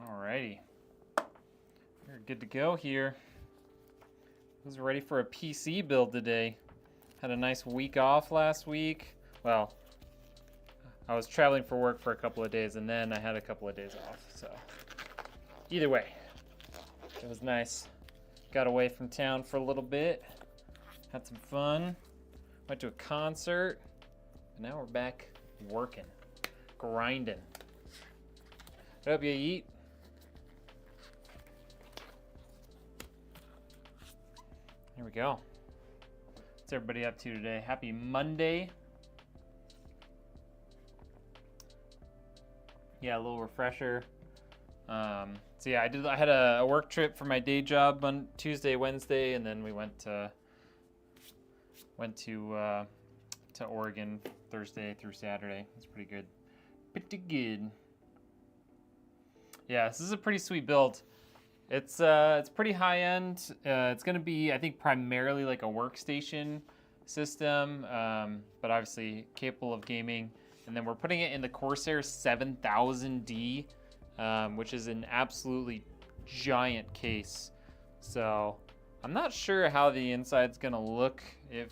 Alrighty. We're good to go here. Who's ready for a PC build today? Had a nice week off last week. Well, I was traveling for work for a couple of days and then I had a couple of days off. So either way, it was nice. Got away from town for a little bit. Had some fun. Went to a concert. And now we're back working, grinding. What up, you eat? Here we go. What's everybody up to today? Happy Monday. Yeah, a little refresher. So yeah, I had a work trip for my day job on Tuesday, Wednesday, and then we went to Oregon Thursday through Saturday. It's pretty good. Pretty good. Yeah, this is a pretty sweet build. It's pretty high end. It's gonna be, I think, primarily like a workstation system, but obviously capable of gaming. And then we're putting it in the Corsair 7000D, which is an absolutely giant case. So I'm not sure how the inside's gonna look.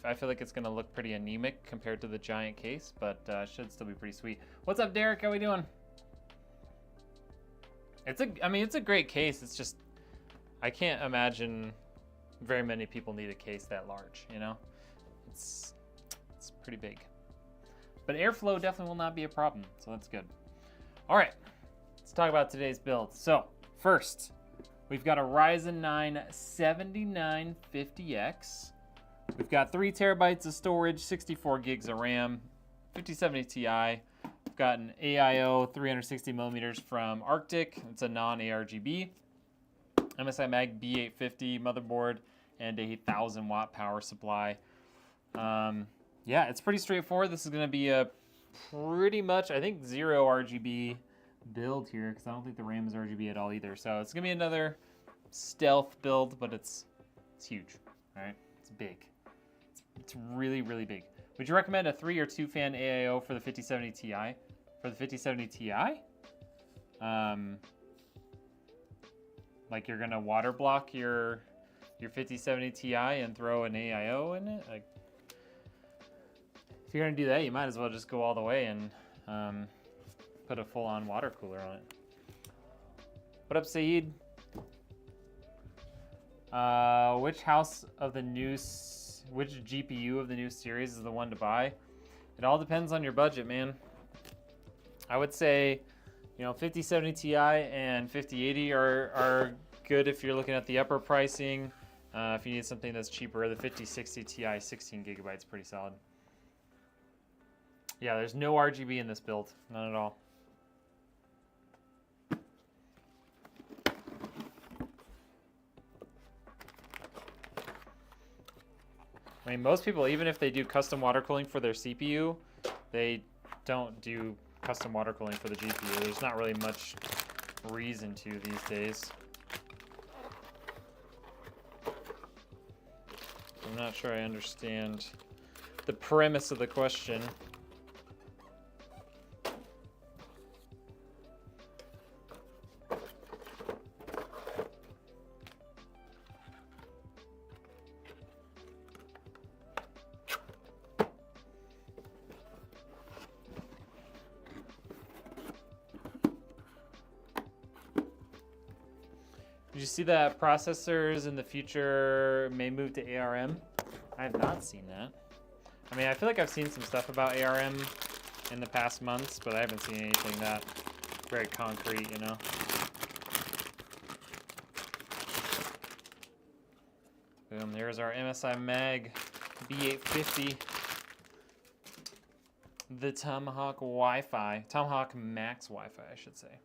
I feel like it's gonna look pretty anemic compared to the giant case, but should still be pretty sweet. What's up, Derek? How we doing? I mean, it's a great case. It's just, I can't imagine very many people need a case that large, you know? It's pretty big. But airflow definitely will not be a problem, so that's good. All right, let's talk about today's build. So first, we've got a Ryzen 9 7950X. We've got 3 terabytes of storage, 64 gigs of RAM, 5070 Ti. We've got an AIO 360 millimeters from Arctic. It's a non-ARGB. MSI Mag B850 motherboard and a 1000 watt power supply. Yeah, it's pretty straightforward. This is going to be a pretty much, I think, 0 RGB build here because I don't think the RAM is RGB at all either. So it's going to be another stealth build, but it's huge. All right, it's big. It's really, really big. Would you recommend a 3 or 2 fan AIO for the 5070 Ti? For the 5070 Ti? Like you're gonna water block your 5070 Ti and throw an AIO in it? Like, if you're gonna do that, you might as well just go all the way and put a full-on water cooler on it. What up, Saeed? Which GPU of the new series is the one to buy? It all depends on your budget, man. I would say, 5070 Ti and 5080 are good if you're looking at the upper pricing. If you need something that's cheaper, the 5060 Ti 16 gigabytes pretty solid. Yeah, there's no RGB in this build, none at all. I mean, most people, even if they do custom water cooling for their CPU, they don't do custom water cooling for the GPU. There's not really much reason to these days. I'm not sure I understand the premise of the question. Did you see that processors in the future may move to ARM? I have not seen that. I mean, I feel like I've seen some stuff about ARM in the past months, but I haven't seen anything that very concrete, you know? Boom, there's our MSI Mag B850. The Tomahawk Wi-Fi, Tomahawk Max Wi-Fi, I should say.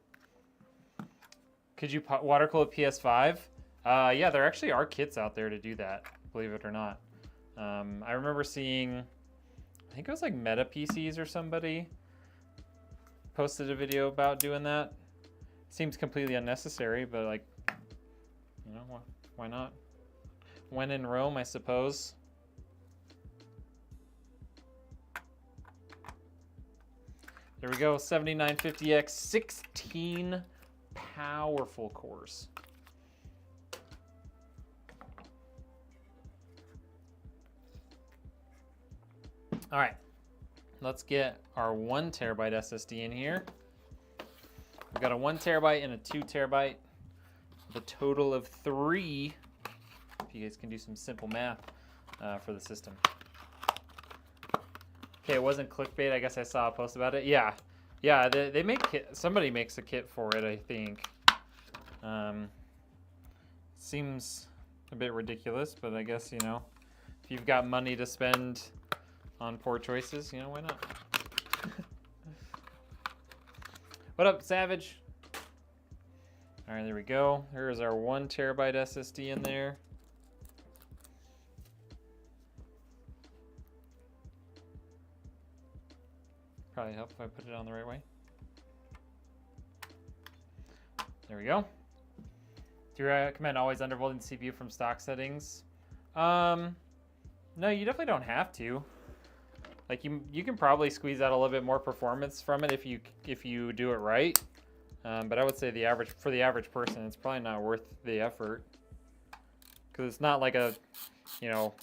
Could you water cool a PS5? Yeah, there actually are kits out there to do that, believe it or not. I remember seeing, I think it was like Meta PCs or somebody posted a video about doing that. Seems completely unnecessary, but like, why not? When in Rome, I suppose. There we go, 7950X, 16 powerful cores. All right, let's get our 1 terabyte SSD in here. We've got a 1 terabyte and a 2 terabyte, the total of 3. If you guys can do some simple math for the system. Okay, it wasn't clickbait. I guess I saw a post about it. Yeah, they make somebody makes a kit for it, I think. Seems a bit ridiculous, but I guess, you know, if you've got money to spend on poor choices, you know, why not? What up, Savage? All right, there we go. Here's our 1 terabyte SSD in there. Probably help if I put it on the right way. There we go. Do you recommend always undervolting the CPU from stock settings? No, you definitely don't have to. Like you can probably squeeze out a little bit more performance from it if you do it right. But I would say for the average person, it's probably not worth the effort, because it's not like a, you know,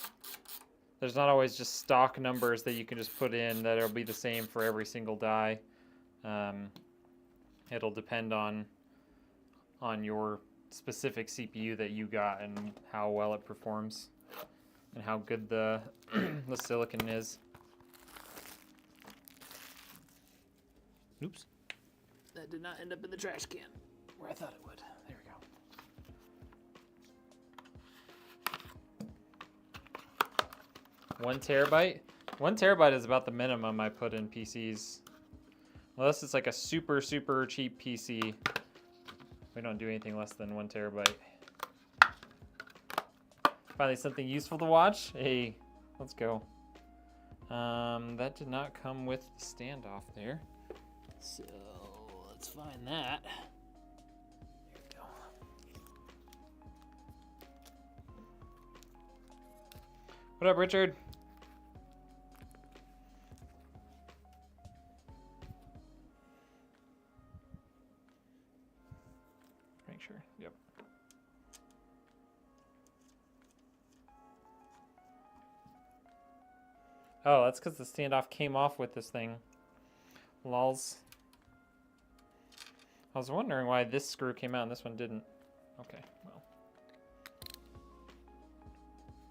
there's not always just stock numbers that you can just put in that'll be the same for every single die. It'll depend on your specific CPU that you got and how well it performs and how good the the silicon is. Oops. That did not end up in the trash can where I thought it would. There we go. 1 terabyte. 1 terabyte is about the minimum I put in PCs. Unless it's like a super, super cheap PC. We don't do anything less than 1 terabyte. Finally something useful to watch. Hey, let's go. That did not come with the standoff there. So let's find that. There we go. What up, Richard? Make sure. Yep. Oh, that's because the standoff came off with this thing. Lols. I was wondering why this screw came out and this one didn't. Okay, well.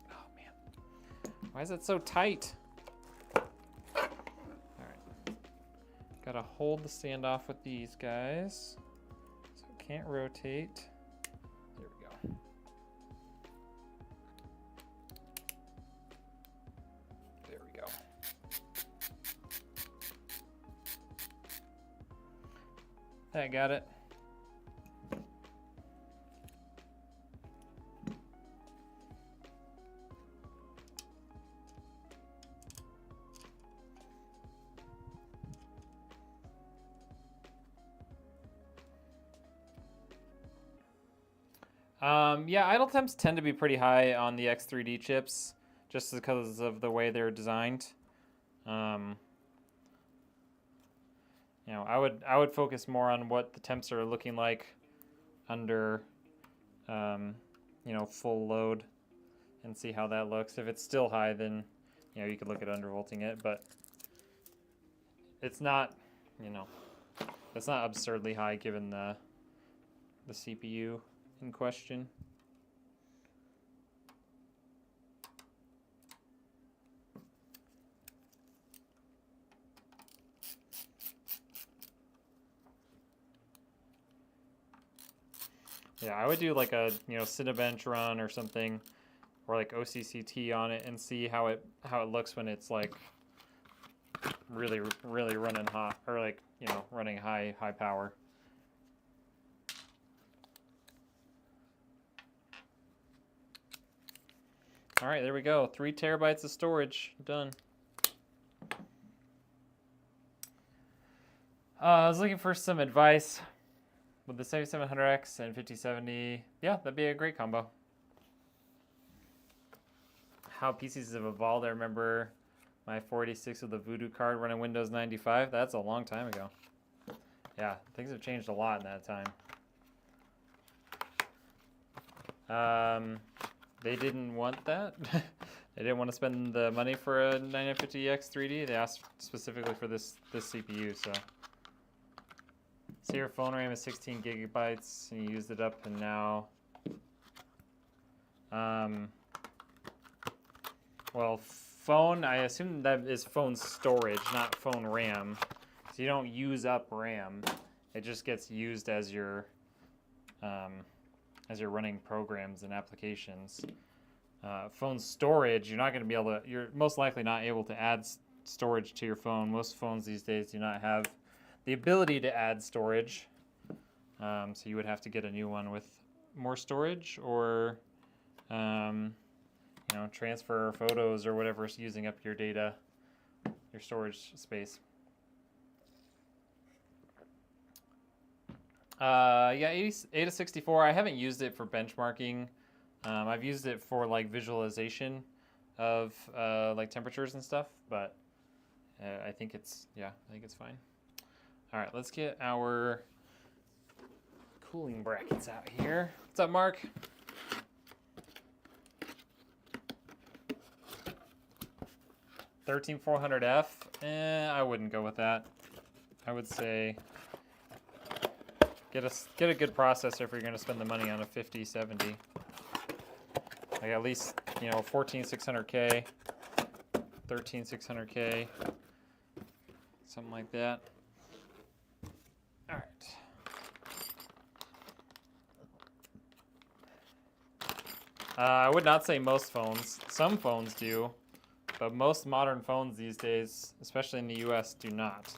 Oh, man. Why is it so tight? All right. Gotta hold the standoff with these guys, so it can't rotate. There we go. There we go. I got it. Yeah, idle temps tend to be pretty high on the X3D chips, just because of the way they're designed. You know, I would focus more on what the temps are looking like under, you know, full load, and see how that looks. If it's still high, then, you know, you could look at undervolting it, but it's not, you know, it's not absurdly high given the CPU in question. Yeah, I would do like a, you know, Cinebench run or something, or like OCCT on it, and see how it looks when it's like really running hot, or like, you know, running high power. All right, there we go. 3 terabytes of storage done. I was looking for some advice with the 7700X and 5070. Yeah, that'd be a great combo. How PCs have evolved. I remember my 486 with a Voodoo card running Windows 95. That's a long time ago. Yeah, things have changed a lot in that time. They didn't want that. They didn't want to spend the money for a 9950X 3D. They asked specifically for this CPU, so. So your phone RAM is 16 gigabytes, and you used it up, and now, well, phone, I assume that is phone storage, not phone RAM. So you don't use up RAM. It just gets used as you're running programs and applications. Phone storage, you're not going to be able to, you're most likely not able to add storage to your phone. Most phones these days do not have the ability to add storage. So you would have to get a new one with more storage, or you know, transfer photos or whatever's using up your data, your storage space. Yeah, 8064, I haven't used it for benchmarking. I've used it for like visualization of like temperatures and stuff, but I think it's, yeah, I think it's fine. All right, let's get our cooling brackets out here. What's up, Mark? $13400F, I wouldn't go with that. I would say get a good processor if you're gonna spend the money on a 5070. Like at least, you know, 14600K, 13600K, something like that. All right. I would not say most phones. Some phones do, but most modern phones these days, especially in the US, do not.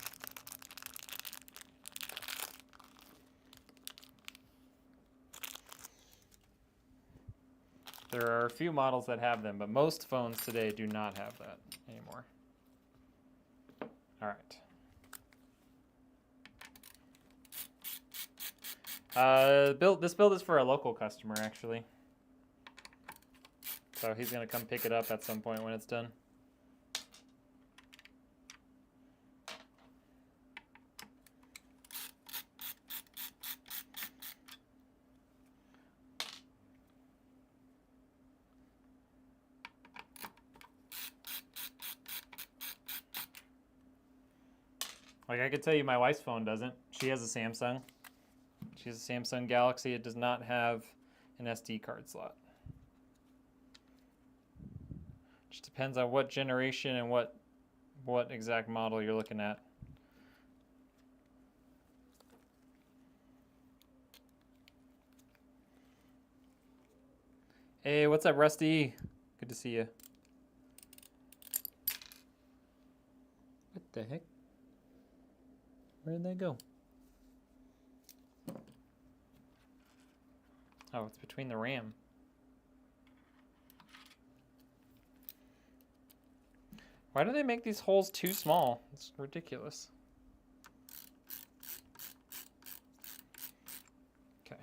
There are a few models that have them, but most phones today do not have that anymore. All right. This build is for a local customer, actually. So he's gonna come pick it up at some point when it's done. Like I could tell you my wife's phone doesn't. She has a Samsung. She has a Samsung Galaxy. It does not have an SD card slot. Just depends on what generation and what exact model you're looking at. Hey, what's up, Rusty? Good to see you. What the heck? Where did they go? Oh, it's between the RAM. Why do they make these holes too small? It's ridiculous. Okay.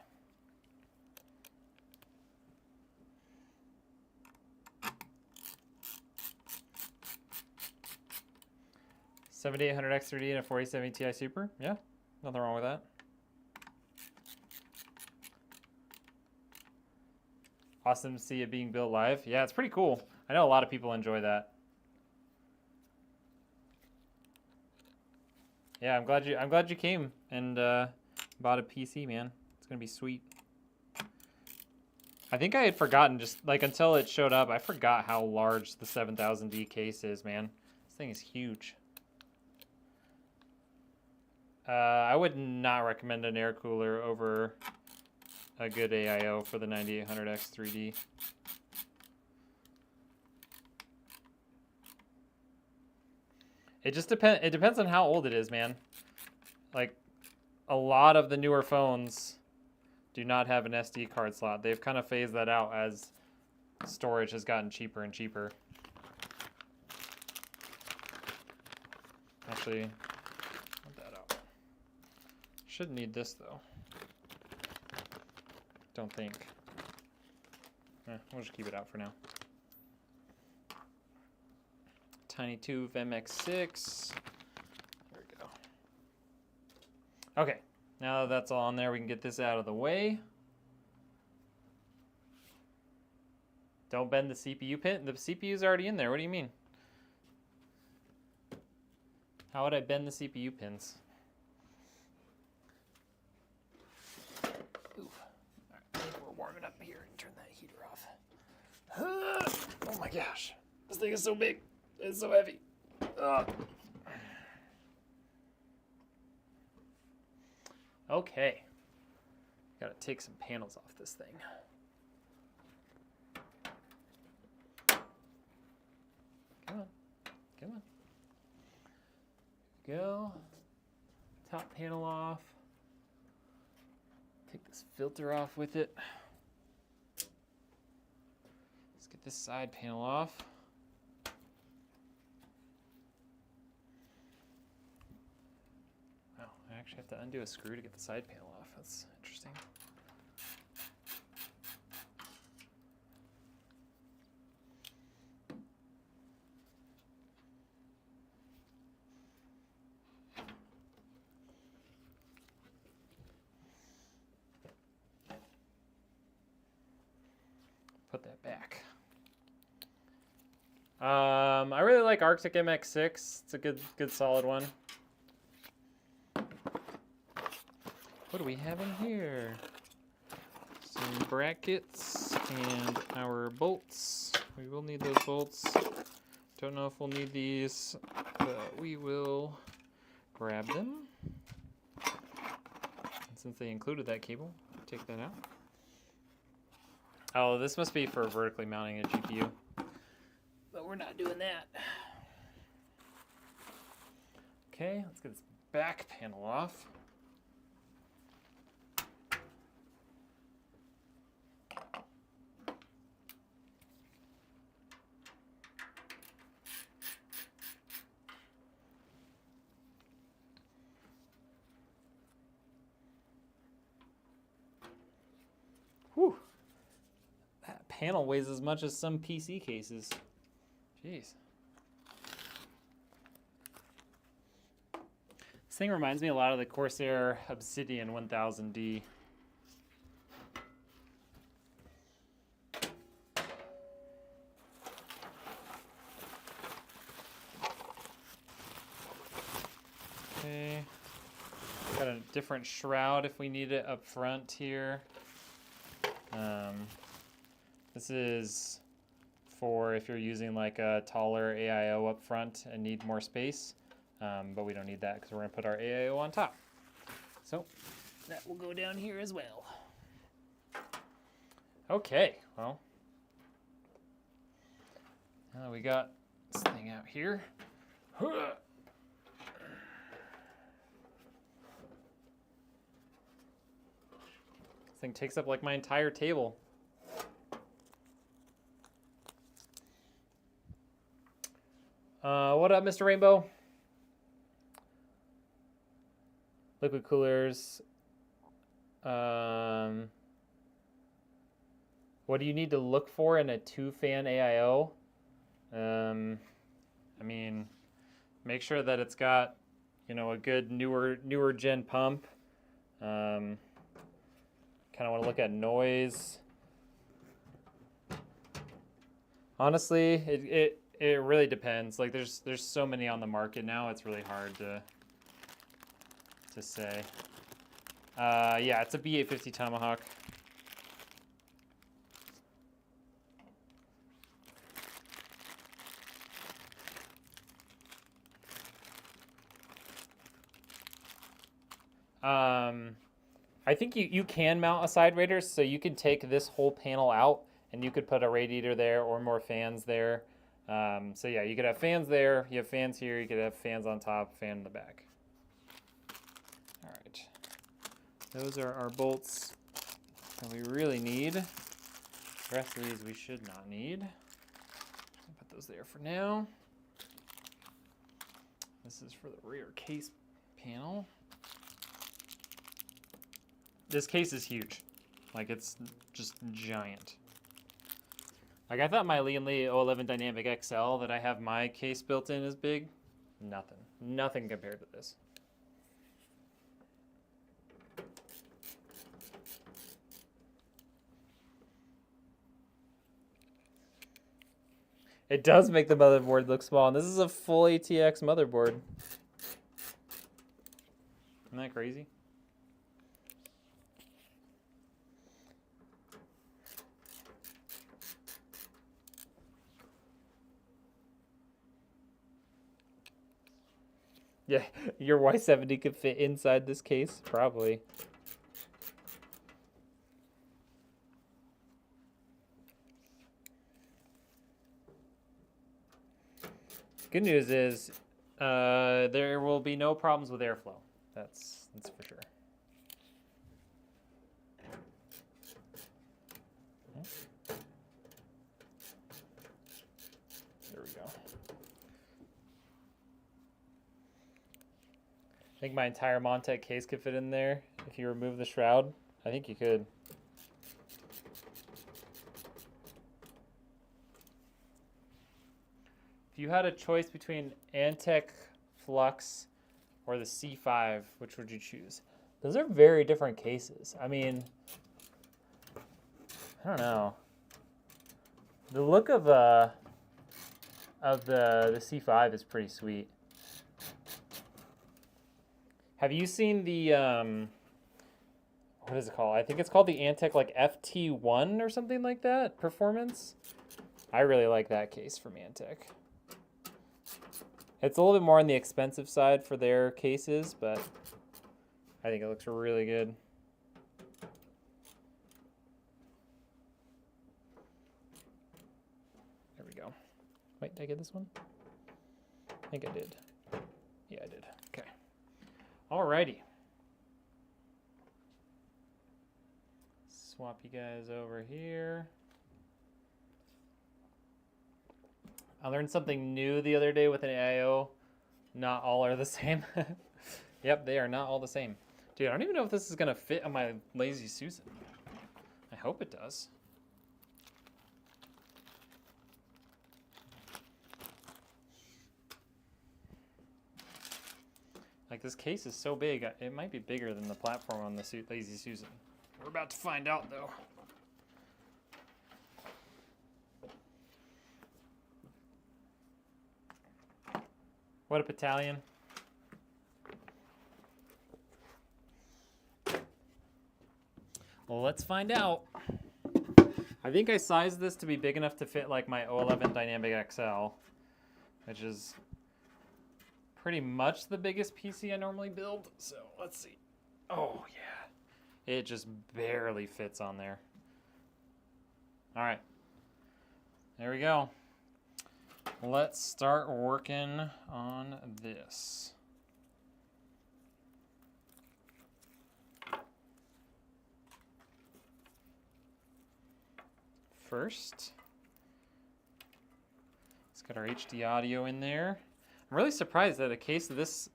$7800X 3D and a 4070 Ti Super? Yeah, nothing wrong with that. Awesome to see it being built live. Yeah, it's pretty cool. I know a lot of people enjoy that. Yeah, I'm glad you came and bought a PC, man. It's gonna be sweet. I think I had forgotten, just like until it showed up, I forgot how large the 7000D case is, man. This thing is huge. I would not recommend an air cooler over a good AIO for the 9800X 3D. It just depends. It depends on how old it is, man. Like, a lot of the newer phones do not have an SD card slot. They've kind of phased that out as storage has gotten cheaper and cheaper. Actually, want that out. Shouldn't need this though. Don't think. We'll just keep it out for now. Tiny Tube MX6. There we go. Okay, now that that's all on there, we can get this out of the way. Don't bend the CPU pin. The CPU's already in there. What do you mean? How would I bend the CPU pins? Ooh. All right, I think we're warming up here. Turn that heater off. Oh my gosh. This thing is so big. It's so heavy. Okay. Gotta take some panels off this thing. Come on. Come on. Go. Top panel off. Take this filter off with it. Let's get this side panel off. Wow, I actually have to undo a screw to get the side panel off. That's interesting. Put that back. I really like Arctic MX6. It's a good solid one. What do we have in here? Some brackets and our bolts. We will need those bolts. Don't know if we'll need these, but we will grab them. And since they included that cable, take that out. Oh, this must be for vertically mounting a GPU. But we're not doing that. Okay, let's get this back panel off. Whew. That panel weighs as much as some PC cases. Jeez. This thing reminds me a lot of the Corsair Obsidian 1000D. Okay. Got a different shroud if we need it up front here. This is for if you're using like a taller AIO up front and need more space, but we don't need that because we're going to put our AIO on top. So that will go down here as well. Okay, well, now we got this thing out here. This thing takes up like my entire table. What up, Mr. Rainbow? Liquid coolers. What do you need to look for in a 2-fan AIO? I mean, make sure that it's got, you know, a good newer gen pump. Kind of want to look at noise. Honestly, it really depends. Like there's so many on the market now. It's really hard to say. Yeah, it's a B850 Tomahawk. I think you can mount a side radiator, so you could take this whole panel out and you could put a radiator there or more fans there. So yeah, you could have fans there, you have fans here, you could have fans on top, fan in the back. All right, those are our bolts that we really need. The rest of these we should not need. I'll put those there for now. This is for the rear case panel. This case is huge. Like, it's just giant. Like, I thought my Lee & Lee 011 Dynamic XL that I have my case built in is big. Nothing. Nothing compared to this. It does make the motherboard look small, and this is a full ATX motherboard. Isn't that crazy? Yeah, your Y70 could fit inside this case, probably. Good news is there will be no problems with airflow. That's for sure. There we go. I think my entire Montec case could fit in there if you remove the shroud. I think you could. If you had a choice between Antec Flux or the C5, which would you choose? Those are very different cases. I mean, I don't know. The look of the C5 is pretty sweet. Have you seen the what is it called? I think it's called the Antec like FT1 or something like that, performance. I really like that case from Antec. It's a little bit more on the expensive side for their cases, but I think it looks really good. There we go. Wait, did I get this one? I think I did. Yeah, I did. Okay. Alrighty. Swap you guys over here. I learned something new the other day with an AIO. Not all are the same. Yep, they are not all the same. Dude, I don't even know if this is gonna fit on my Lazy Susan. I hope it does. Like, this case is so big, it might be bigger than the platform on the Lazy Susan. We're about to find out, though. What a battalion. Well, let's find out. I think I sized this to be big enough to fit like my 011 Dynamic XL, which is pretty much the biggest PC I normally build. So let's see. Oh yeah, it just barely fits on there. All right, there we go. Let's start working on this. First, let's get our HD audio in there. I'm really surprised that a case of this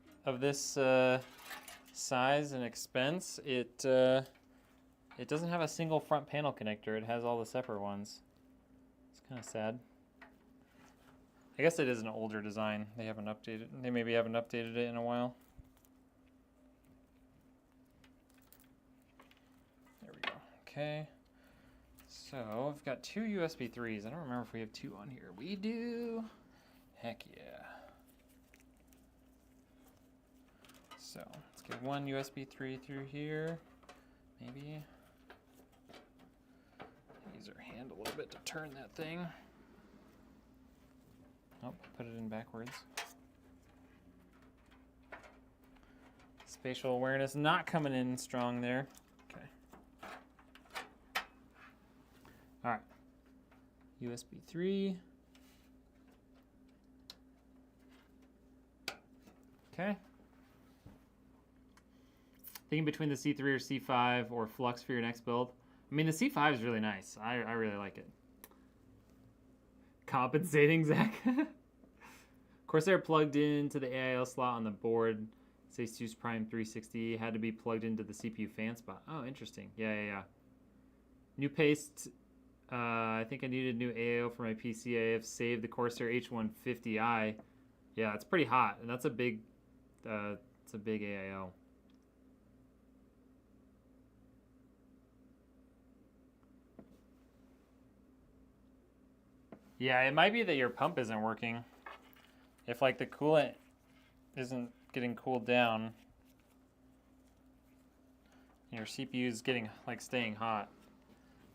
size and expense, it doesn't have a single front panel connector. It has all the separate ones. It's kind of sad. I guess it is an older design. They haven't updated. They maybe haven't updated it in a while. There we go. Okay. So I've got two USB 3s. I don't remember if we have two on here. We do. Heck yeah. So let's get one USB 3 through here. Maybe use our hand a little bit to turn that thing. Oh, put it in backwards. Spatial awareness not coming in strong there. Okay. All right. USB 3. Okay. Thinking between the C3 or C5 or Flux for your next build. I mean, the C5 is really nice. I really like it. Compensating, Zach. Corsair plugged into the AIL slot on the board. Asus Prime 360 had to be plugged into the CPU fan spot. Oh, interesting. Yeah. New paste. I think I needed new AIO for my PC. I have saved the Corsair H150i. Yeah, it's pretty hot, and that's a big. It's a big AIO. Yeah, it might be that your pump isn't working. If like the coolant isn't getting cooled down, your CPU is getting like staying hot,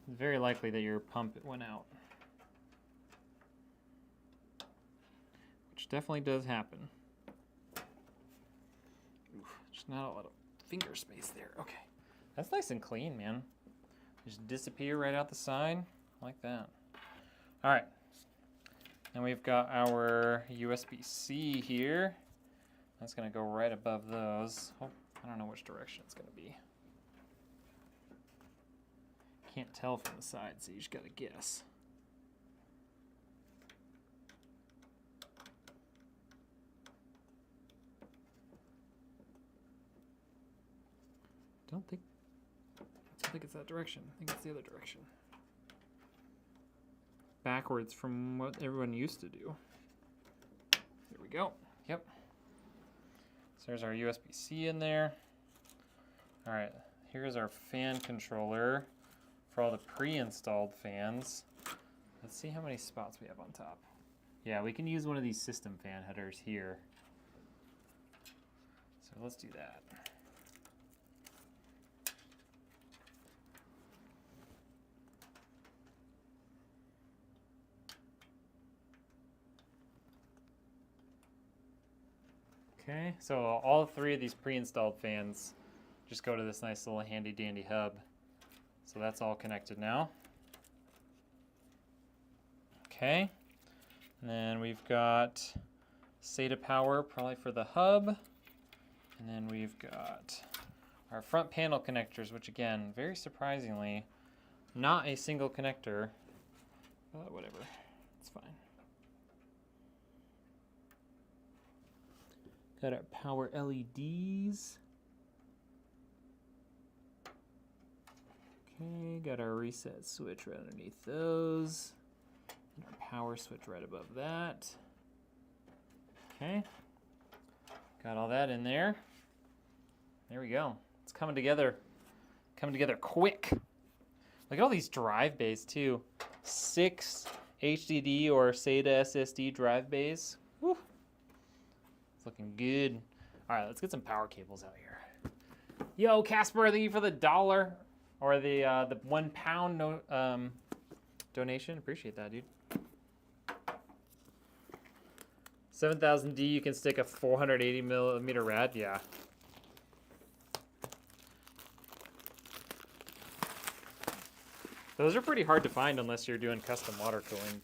it's very likely that your pump went out. Which definitely does happen. Oof, there's not a lot of finger space there. Okay. That's nice and clean, man. Just disappear right out the side, like that. All right. And we've got our USB-C here. That's gonna go right above those. Oh, I don't know which direction it's gonna be. Can't tell from the side, so you just gotta guess. I don't think it's that direction. I think it's the other direction. Backwards from what everyone used to do. There we go. Yep. So there's our USB-C in there. All right, here's our fan controller for all the pre-installed fans. Let's see how many spots we have on top. Yeah, we can use one of these system fan headers here. So let's do that. Okay, so all three of these pre-installed fans just go to this nice little handy dandy hub. So that's all connected now. Okay, and then we've got SATA power probably for the hub. And then we've got our front panel connectors, which again, very surprisingly, not a single connector, but whatever, it's fine. Got our power LEDs. Okay, got our reset switch right underneath those. And our power switch right above that. Okay. Got all that in there. There we go. It's coming together. Coming together quick. Look at all these drive bays too. 6 HDD or SATA SSD drive bays. Woo. Looking good. All right, let's get some power cables out here. Yo, Casper, thank you for the $1 or the £1 donation. Appreciate that, dude. 7000D, you can stick a 480 millimeter rad. Yeah. Those are pretty hard to find unless you're doing custom water cooling.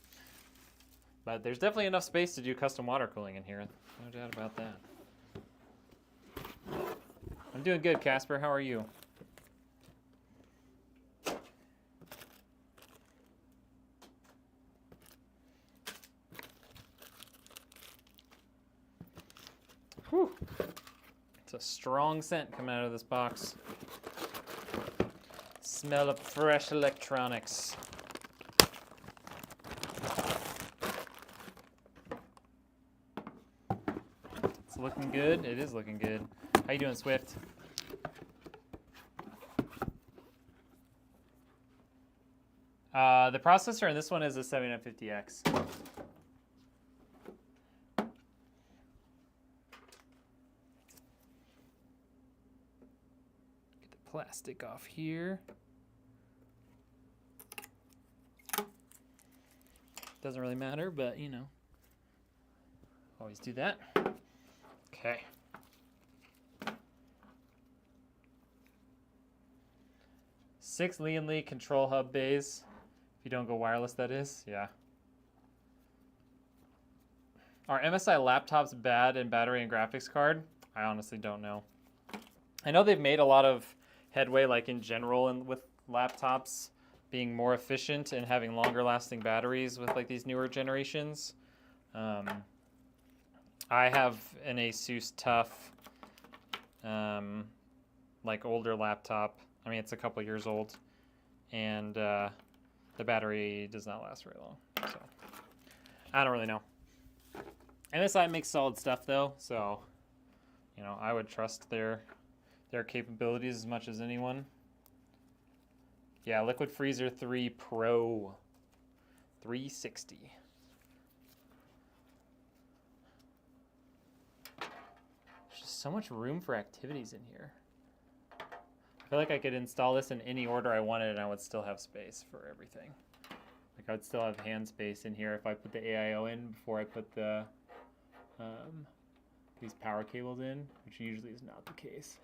But there's definitely enough space to do custom water cooling in here. No doubt about that. I'm doing good, Casper. How are you? Whew. It's a strong scent coming out of this box. Smell of fresh electronics. Looking good. It is looking good. How you doing, Swift? The processor in this one is a 7950X. Get the plastic off here. Doesn't really matter, but you know, always do that. Okay. Six Lian Li control hub bays. If you don't go wireless, that is. Yeah. Are MSI laptops bad in battery and graphics card? I honestly don't know. I know they've made a lot of headway, like in general, and with laptops being more efficient and having longer lasting batteries with like these newer generations. I have an ASUS Tough, like older laptop. I mean, it's a couple years old, and the battery does not last very long. So I don't really know. MSI makes solid stuff though, so you know I would trust their capabilities as much as anyone. Yeah, Liquid Freezer 3 Pro 360. There's just so much room for activities in here. I feel like I could install this in any order I wanted and I would still have space for everything. Like I would still have hand space in here if I put the AIO in before I put the these power cables in, which usually is not the case.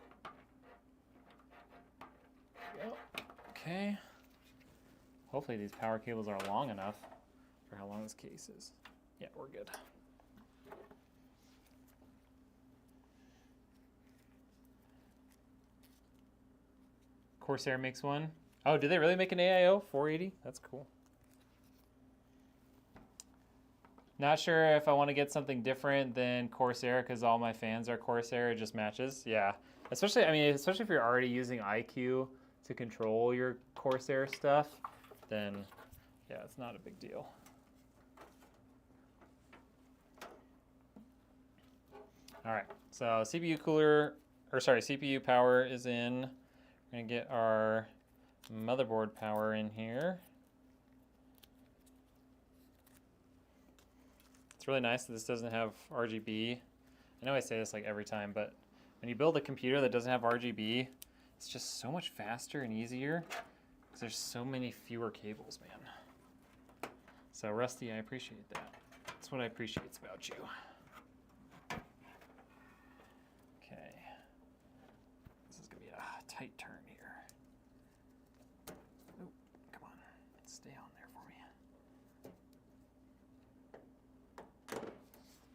Okay. Hopefully these power cables are long enough for how long this case is. Yeah, we're good. Corsair makes one. Oh, did they really make an AIO 480? That's cool. Not sure if I want to get something different than Corsair because all my fans are Corsair. It just matches. Yeah, especially especially if you're already using iQ to control your Corsair stuff, then yeah, it's not a big deal. All right, so CPU power is in. We're gonna get our motherboard power in here. It's really nice that this doesn't have RGB. I know I say this like every time, but when you build a computer that doesn't have RGB, it's just so much faster and easier because there's so many fewer cables, man. So Rusty, I appreciate that. That's what I appreciate about you. Okay. This is gonna be a tight turn here. Oh, come on, stay on there for me.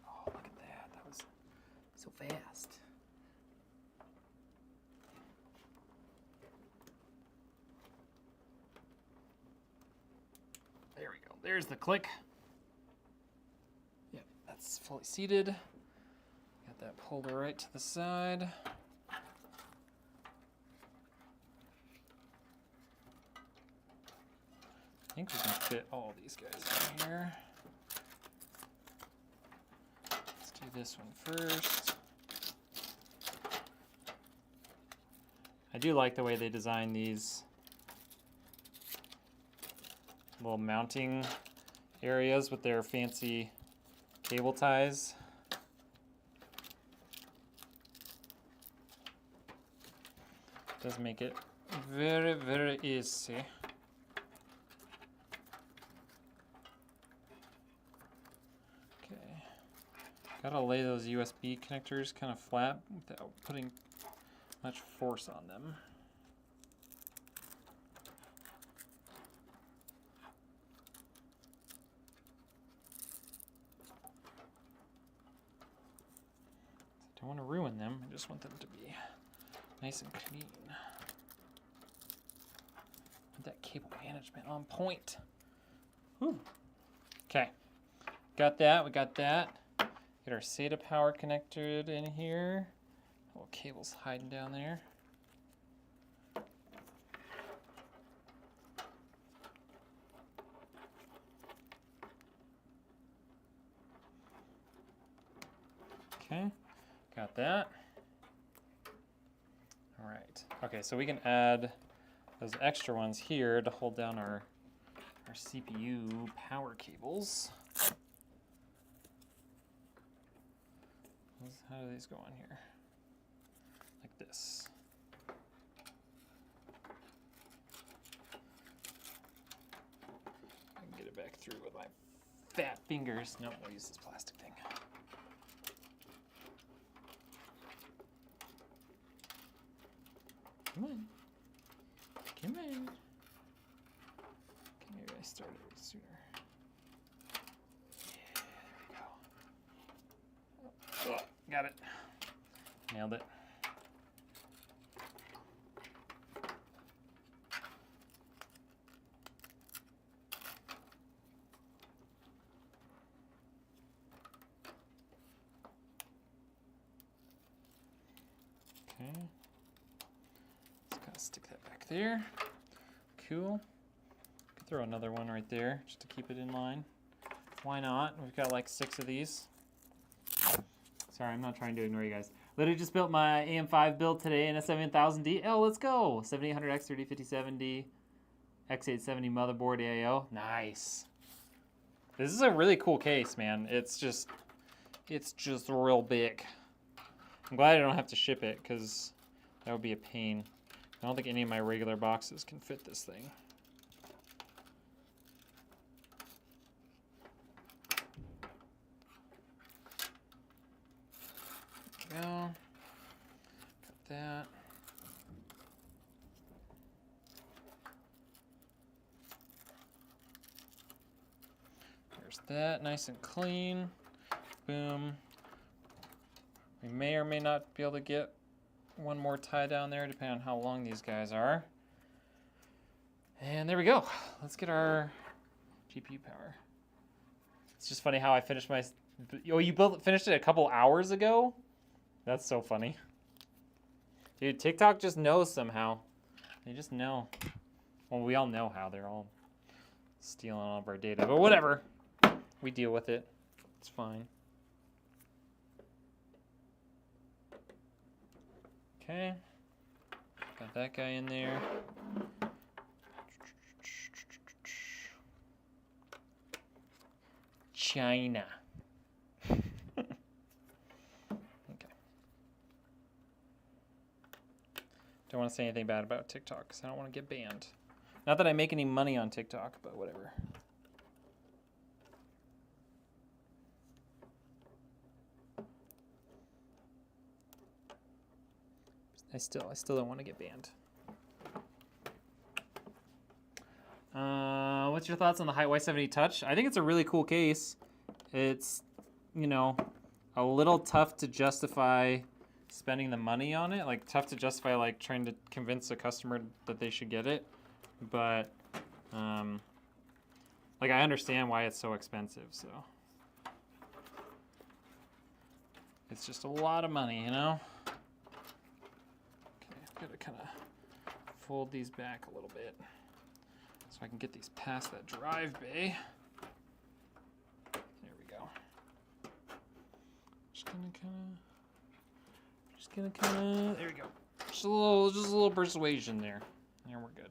Oh, look at that. That was so fast. There we go. There's the click. Yep, that's fully seated. Got that pulled right to the side. I think we can fit all these guys in here. Let's do this one first. I do like the way they design these little mounting areas with their fancy cable ties. Does make it very, very easy. Okay, gotta lay those USB connectors kind of flat without putting much force on them. Don't want to ruin them, I just want them to be nice and clean. Want that cable management on point. Whew. Okay, got that, we got that. Get our SATA power connected in here. Little cable's hiding down there. Okay, got that. All right. Okay, so we can add those extra ones here to hold down our CPU power cables. How do these go on here? Like this. I can get it back through with my fat fingers. No, we'll use this plastic thing. Come on. Come on. Okay, maybe I started it sooner. Yeah, there we go. Oh, got it. Nailed it. Okay. Just gotta stick that back there. Cool. Could throw another one right there just to keep it in line. Why not? We've got like 6 of these. Sorry, I'm not trying to ignore you guys. Literally just built my AM5 build today in a 7000D. Oh, let's go. 7800X 305070 X870 motherboard AIO. Nice. This is a really cool case, man. It's just real big. I'm glad I don't have to ship it because that would be a pain. I don't think any of my regular boxes can fit this thing. There we go. Got that. There's that, nice and clean. Boom. We may or may not be able to get one more tie down there, depending on how long these guys are. And there we go. Let's get our GPU power. It's just funny how I finished my... Oh, you finished it a couple hours ago? That's so funny. Dude, TikTok just knows somehow. They just know. Well, we all know how. They're all stealing all of our data. But whatever. We deal with it. It's fine. Okay. Got that guy in there. China. Okay. Don't want to say anything bad about TikTok because I don't want to get banned. Not that I make any money on TikTok, but whatever. I still don't want to get banned. What's your thoughts on the Height Y70 Touch? I think it's a really cool case. It's, you know, a little tough to justify spending the money on it. Like, tough to justify, like, trying to convince a customer that they should get it. But, like, I understand why it's so expensive, so. It's just a lot of money, you know? Okay, I've got to kind of fold these back a little bit so I can get these past that drive bay. There we go. Just gonna kind of, there we go. Just a little persuasion there. There, we're good.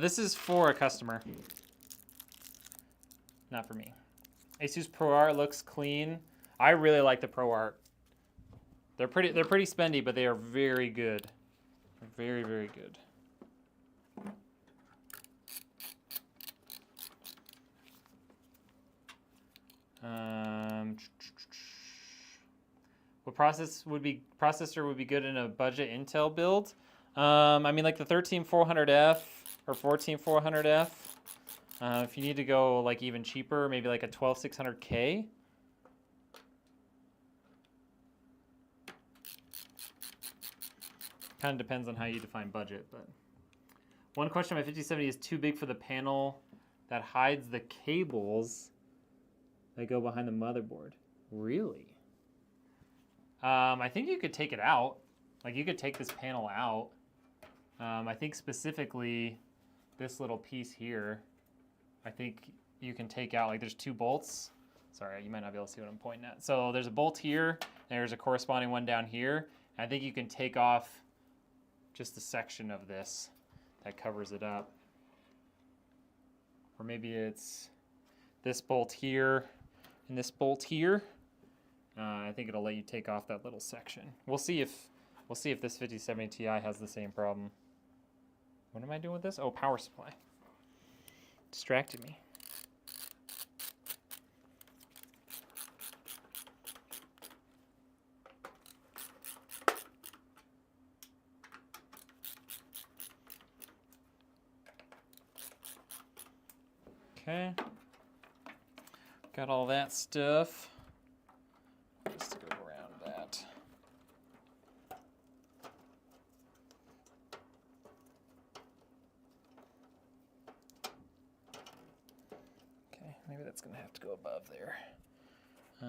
This is for a customer, not for me. Asus ProArt looks clean. I really like the ProArt. They're pretty spendy, but they are very good. Very, very good. What processor would be good in a budget Intel build? I mean, like the 13400F or 14400F. If you need to go like even cheaper, maybe like a 12600K. Kind of depends on how you define budget, but one question: my 5070 is too big for the panel that hides the cables that go behind the motherboard. Really? I think you could take it out. Like, you could take this panel out. I think specifically this little piece here, I think you can take out, like, there's two bolts. Sorry, you might not be able to see what I'm pointing at. So there's a bolt here, and there's a corresponding one down here. And I think you can take off just a section of this that covers it up. Or maybe it's this bolt here and this bolt here. I think it'll let you take off that little section. We'll see if this 5070 Ti has the same problem. What am I doing with this? Oh, power supply. Distracted me. Okay. Got all that stuff. Just to go around that. Okay, maybe that's gonna have to go above there. We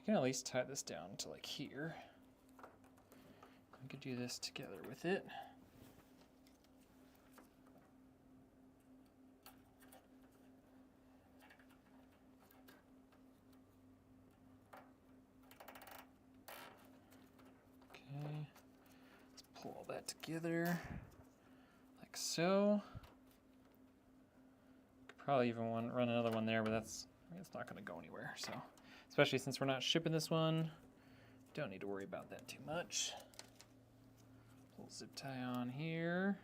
can at least tie this down to like here. We could do this together with it. Let's pull all that together like so. probably even run another one there, but it's not going to go anywhere. So, especially since we're not shipping this one, don't need to worry about that too much. Little zip tie on here.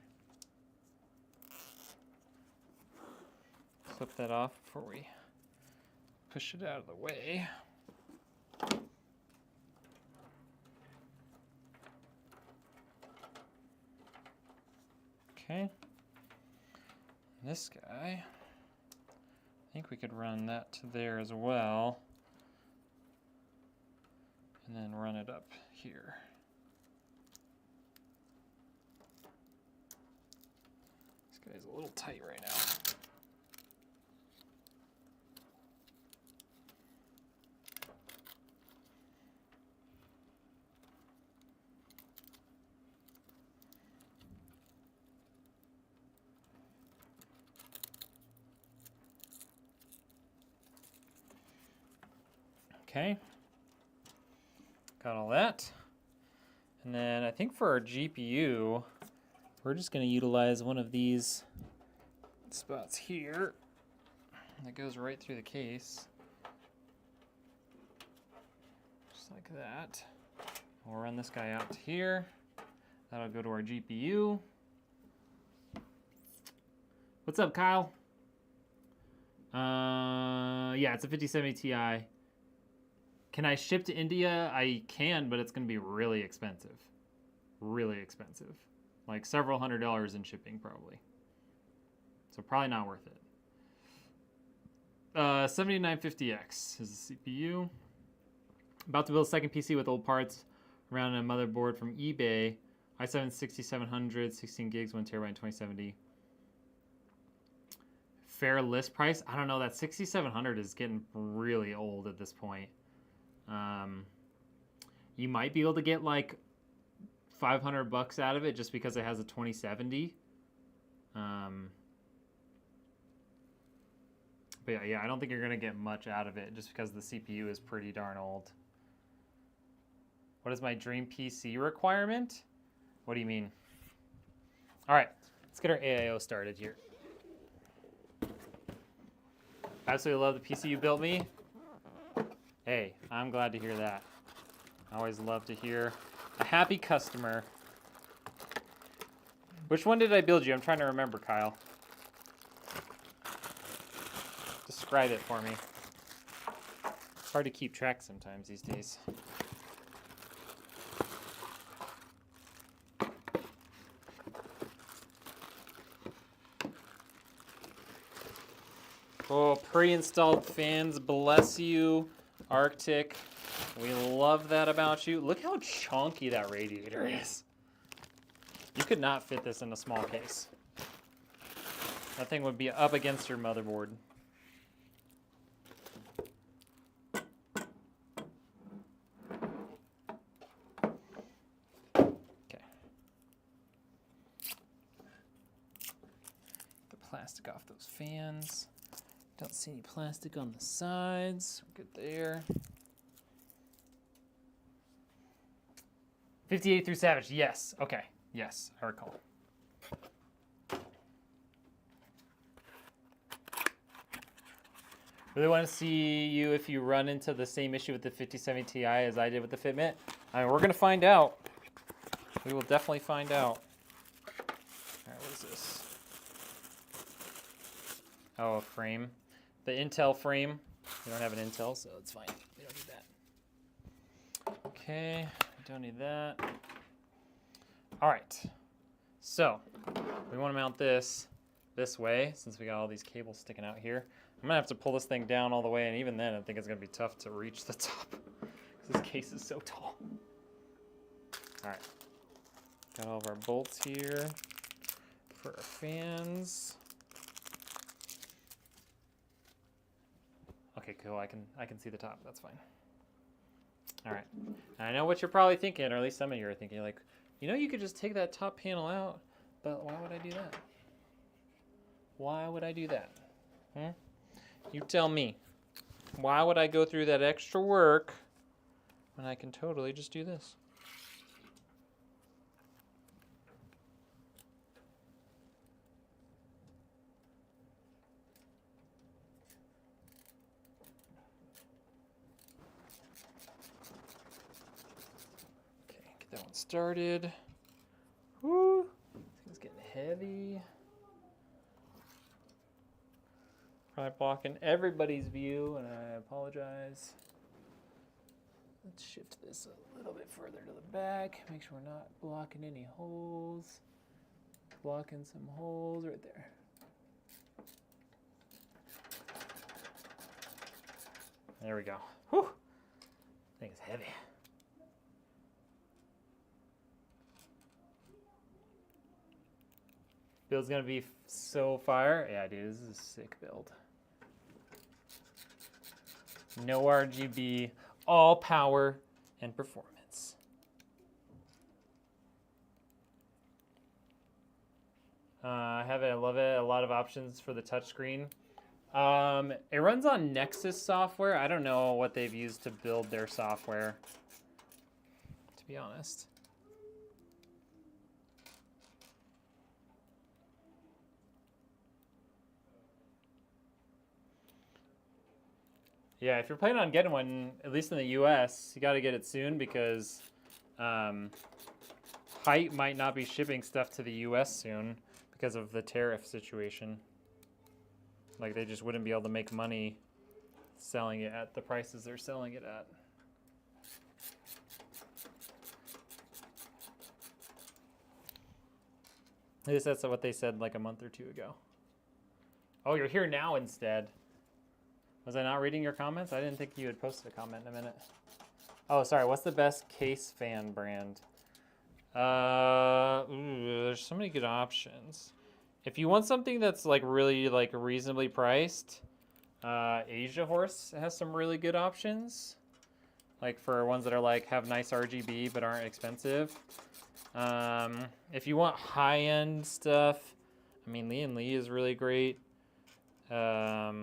Clip that off before we push it out of the way. Okay. This guy, I think we could run that to there as well, and then run it up here. This guy's a little tight right now. Okay, got all that. And then I think for our GPU, we're just going to utilize one of these spots here that goes right through the case. Just like that. We'll run this guy out to here. That'll go to our GPU. What's up, Kyle? Yeah, it's a 5070 Ti. Can I ship to India? I can, but it's going to be really expensive. Really expensive. Like several $100s in shipping, probably. So probably not worth it. 7950X is the CPU. About to build a second PC with old parts around a motherboard from eBay. i7 6700, 16 gigs, 1 terabyte, 2070. Fair list price? I don't know. That 6700 is getting really old at this point. You might be able to get like $500 out of it just because it has a 2070. But yeah, I don't think you're gonna get much out of it just because the CPU is pretty darn old. What is my dream PC requirement? What do you mean? All right, let's get our AIO started here. Absolutely love the PC you built me. Hey, I'm glad to hear that. I always love to hear a happy customer. Which one did I build you? I'm trying to remember, Kyle. Describe it for me. It's hard to keep track sometimes these days. Oh, pre-installed fans, bless you, Arctic. We love that about you. Look how chunky that radiator is. You could not fit this in a small case. That thing would be up against your motherboard. Okay. The plastic off those fans. Don't see any plastic on the sides. We're good there. 58 through Savage, yes. Okay, yes, I recall. Really want to see you if you run into the same issue with the 5070 Ti as I did with the Fitbit. I mean, we're going to find out. We will definitely find out. All right, what is this? Oh, a frame. The Intel frame. We don't have an Intel, so it's fine. We don't need that. Okay. Don't need that. All right, so we want to mount this way since we got all these cables sticking out here. I'm gonna have to pull this thing down all the way, and even then I think it's gonna be tough to reach the top because this case is so tall. All right, got all of our bolts here for our fans. Okay, cool, I can see the top, that's fine. All right, and I know what you're probably thinking, or at least some of you are thinking, like, you know, you could just take that top panel out, but why would I do that? Why would I do that? You tell me. Why would I go through that extra work when I can totally just do this? it started. Woo! This thing's getting heavy. Probably blocking everybody's view, and I apologize. Let's shift this a little bit further to the back. Make sure we're not blocking any holes. Blocking some holes right there. There we go. Whew! Thing's heavy. Build's gonna be so fire. Yeah, dude, this is a sick build. No RGB, all power and performance. I have it, I love it. A lot of options for the touchscreen. It runs on Nexus software. I don't know what they've used to build their software, to be honest. Yeah, if you're planning on getting one, at least in the US, you got to get it soon because Height might not be shipping stuff to the US soon because of the tariff situation. Like, they just wouldn't be able to make money selling it at the prices they're selling it at. At least that's what they said like a month or two ago. Oh, you're here now instead. Was I not reading your comments? I didn't think you had posted a comment in a minute. Oh, sorry. What's the best case fan brand? There's so many good options. If you want something that's like really like reasonably priced, Asia Horse has some really good options. Like for ones that are like have nice RGB but aren't expensive. If you want high-end stuff, I mean Lee & Lee is really great. I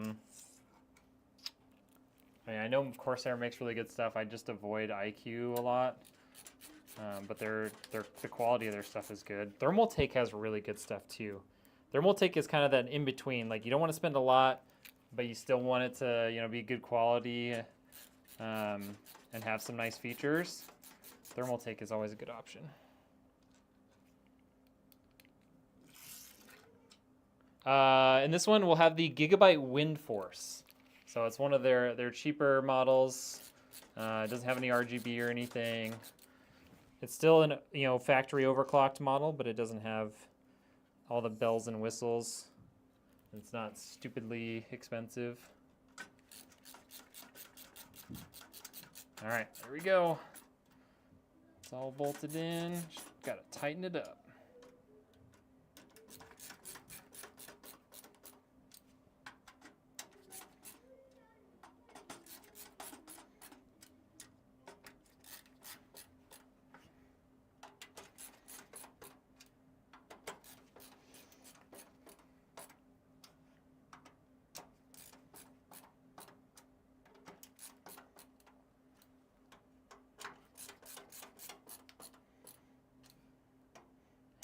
know Corsair makes really good stuff. I just avoid IQ a lot, but the quality of their stuff is good. Thermaltake has really good stuff too. Thermaltake is kind of that in between. Like you don't want to spend a lot, but you still want it to be good quality and have some nice features. Thermaltake is always a good option. And this one will have the Gigabyte Wind Force. So it's one of their cheaper models. It doesn't have any RGB or anything. It's still an factory overclocked model, but it doesn't have all the bells and whistles. It's not stupidly expensive. All right, there we go. It's all bolted in. Just gotta tighten it up.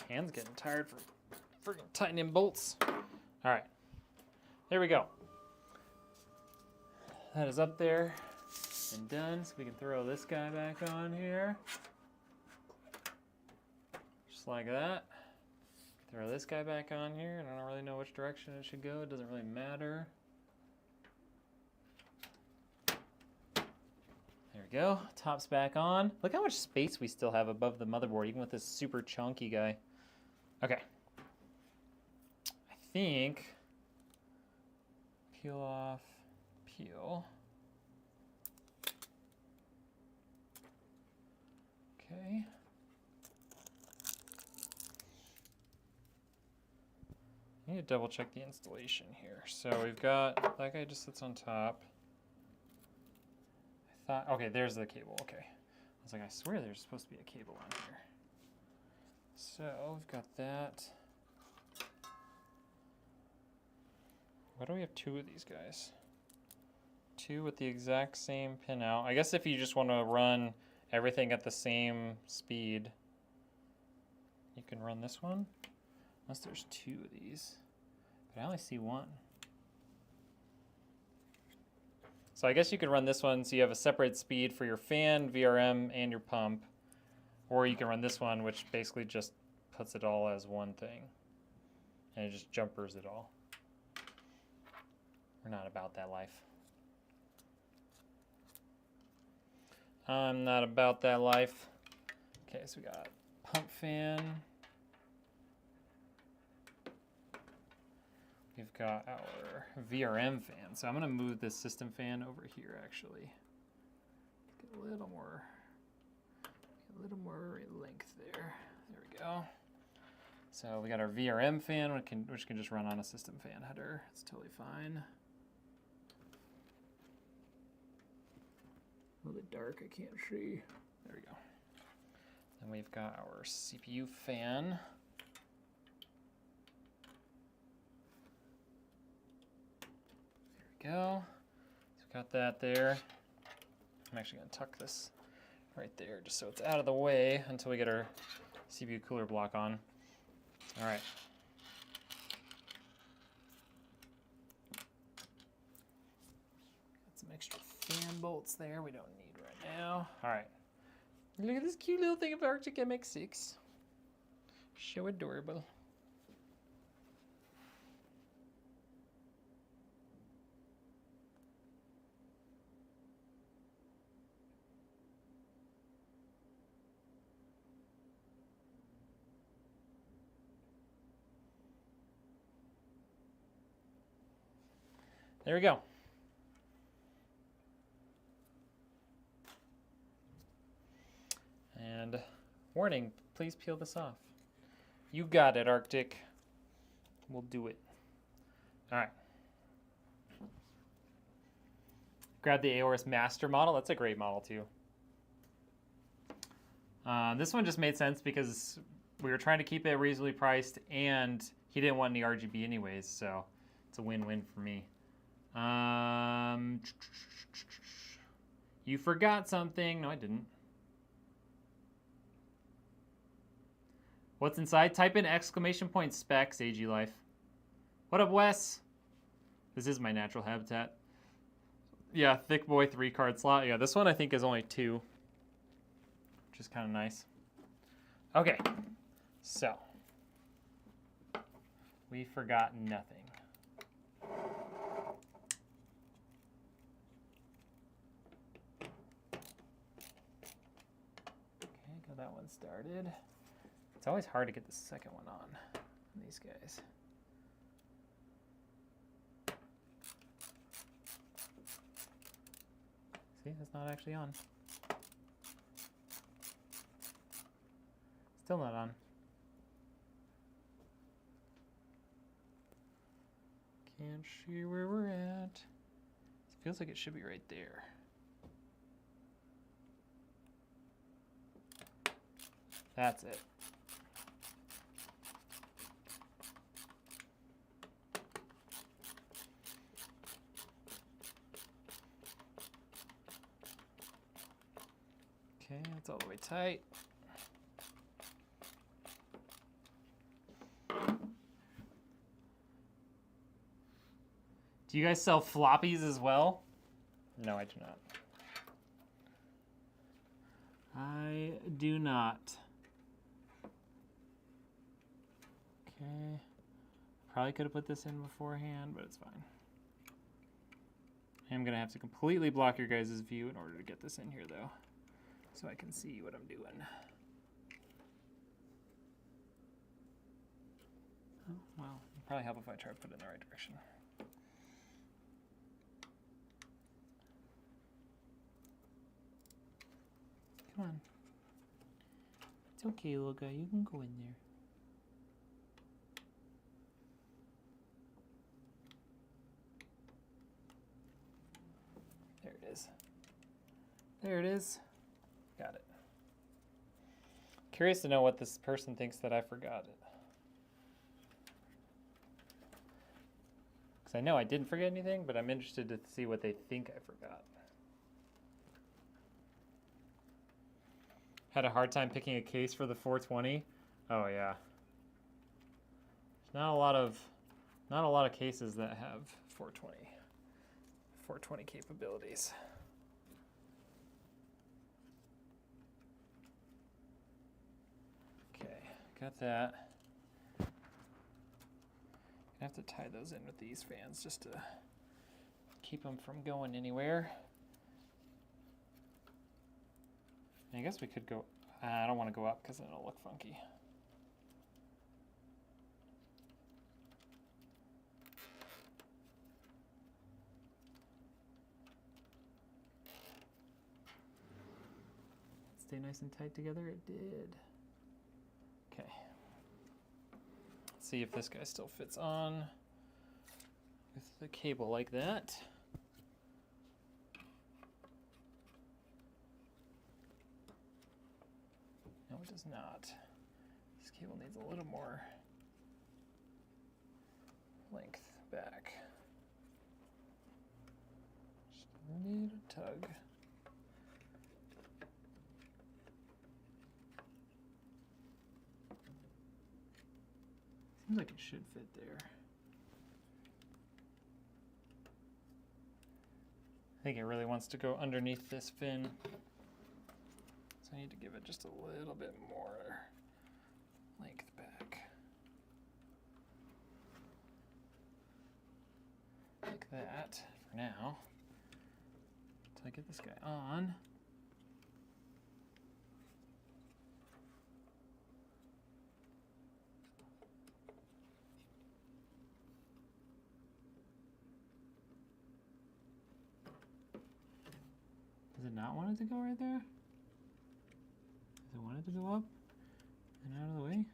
Hand's getting tired for freaking tightening bolts. All right, there we go. That is up there and done. So we can throw this guy back on here. Just like that. Throw this guy back on here. I don't really know which direction it should go. It doesn't really matter. There we go. Top's back on. Look how much space we still have above the motherboard, even with this super chunky guy. Okay. I think peel off, peel. Okay. I need to double check the installation here. So we've got that guy just sits on top. I thought, okay, there's the cable. Okay. I was like, I swear there's supposed to be a cable on here. So we've got that. Why do we have two of these guys? Two with the exact same pin out. I guess if you just want to run everything at the same speed, you can run this one. Unless there's two of these. But I only see one. So I guess you could run this one so you have a separate speed for your fan, VRM, and your pump. Or you can run this one, which basically just puts it all as one thing. And it just jumpers it all. We're not about that life. I'm not about that life. Okay, so we got pump fan. We've got our VRM fan. So I'm gonna move this system fan over here actually. Get a little more length there. There we go. So we got our VRM fan, which can just run on a system fan header. It's totally fine. A little bit dark, I can't see. There we go. Then we've got our CPU fan. There we go. So we've got that there. I'm actually gonna tuck this right there just so it's out of the way until we get our CPU cooler block on. All right. Got some extra fan bolts there we don't need right now. All right. Look at this cute little thing of Arctic MX6. So adorable. There we go. And warning, please peel this off. You got it, Arctic. We'll do it. All right. Grab the Aorus Master model. That's a great model too. This one just made sense because we were trying to keep it reasonably priced and he didn't want any RGB anyways, so it's a win-win for me. You forgot something. No, I didn't. What's inside? Type in exclamation point specs, AG Life. What up, Wes? This is my natural habitat. Yeah, thick boy 3-card slot. Yeah, this one I think is only 2, which is kind of nice. Okay, so we forgot nothing. Okay, got that one started. It's always hard to get the second one on these guys. See, it's not actually on. Still not on. Can't see where we're at. It feels like it should be right there. That's it. Okay, that's all the way tight. Do you guys sell floppies as well? No, I do not. I do not. Okay. Probably could have put this in beforehand, but it's fine. I'm gonna have to completely block your guys' view in order to get this in here though, so I can see what I'm doing. Oh, well, it'll probably help if I try to put it in the right direction. Come on. It's okay, little guy. You can go in there. There it is. There it is. Got it. Curious to know what this person thinks that I forgot it. Because I know I didn't forget anything, but I'm interested to see what they think I forgot. Had a hard time picking a case for the 420. Oh yeah. There's not a lot of cases that have 420 capabilities. got that. I have to tie those in with these fans just to keep them from going anywhere. I guess we could go, I don't want to go up because it'll look funky. Stay nice and tight together? It did. Okay. Let's see if this guy still fits on with the cable like that. No, it does not. This cable needs a little more length back. Just need a tug. Seems like it should fit there. I think it really wants to go underneath this fin. So I need to give it just a little bit more length back. Like that for now. Until I get this guy on. Does it not want it to go right there? Does it want it to go up and out of the way?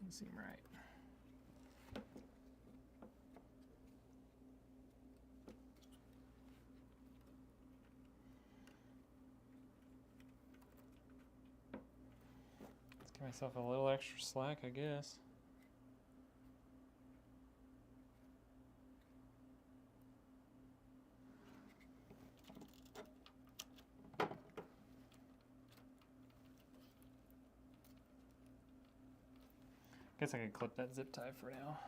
Doesn't seem right. Let's give myself a little extra slack, I guess. Guess I could clip that zip tie for now.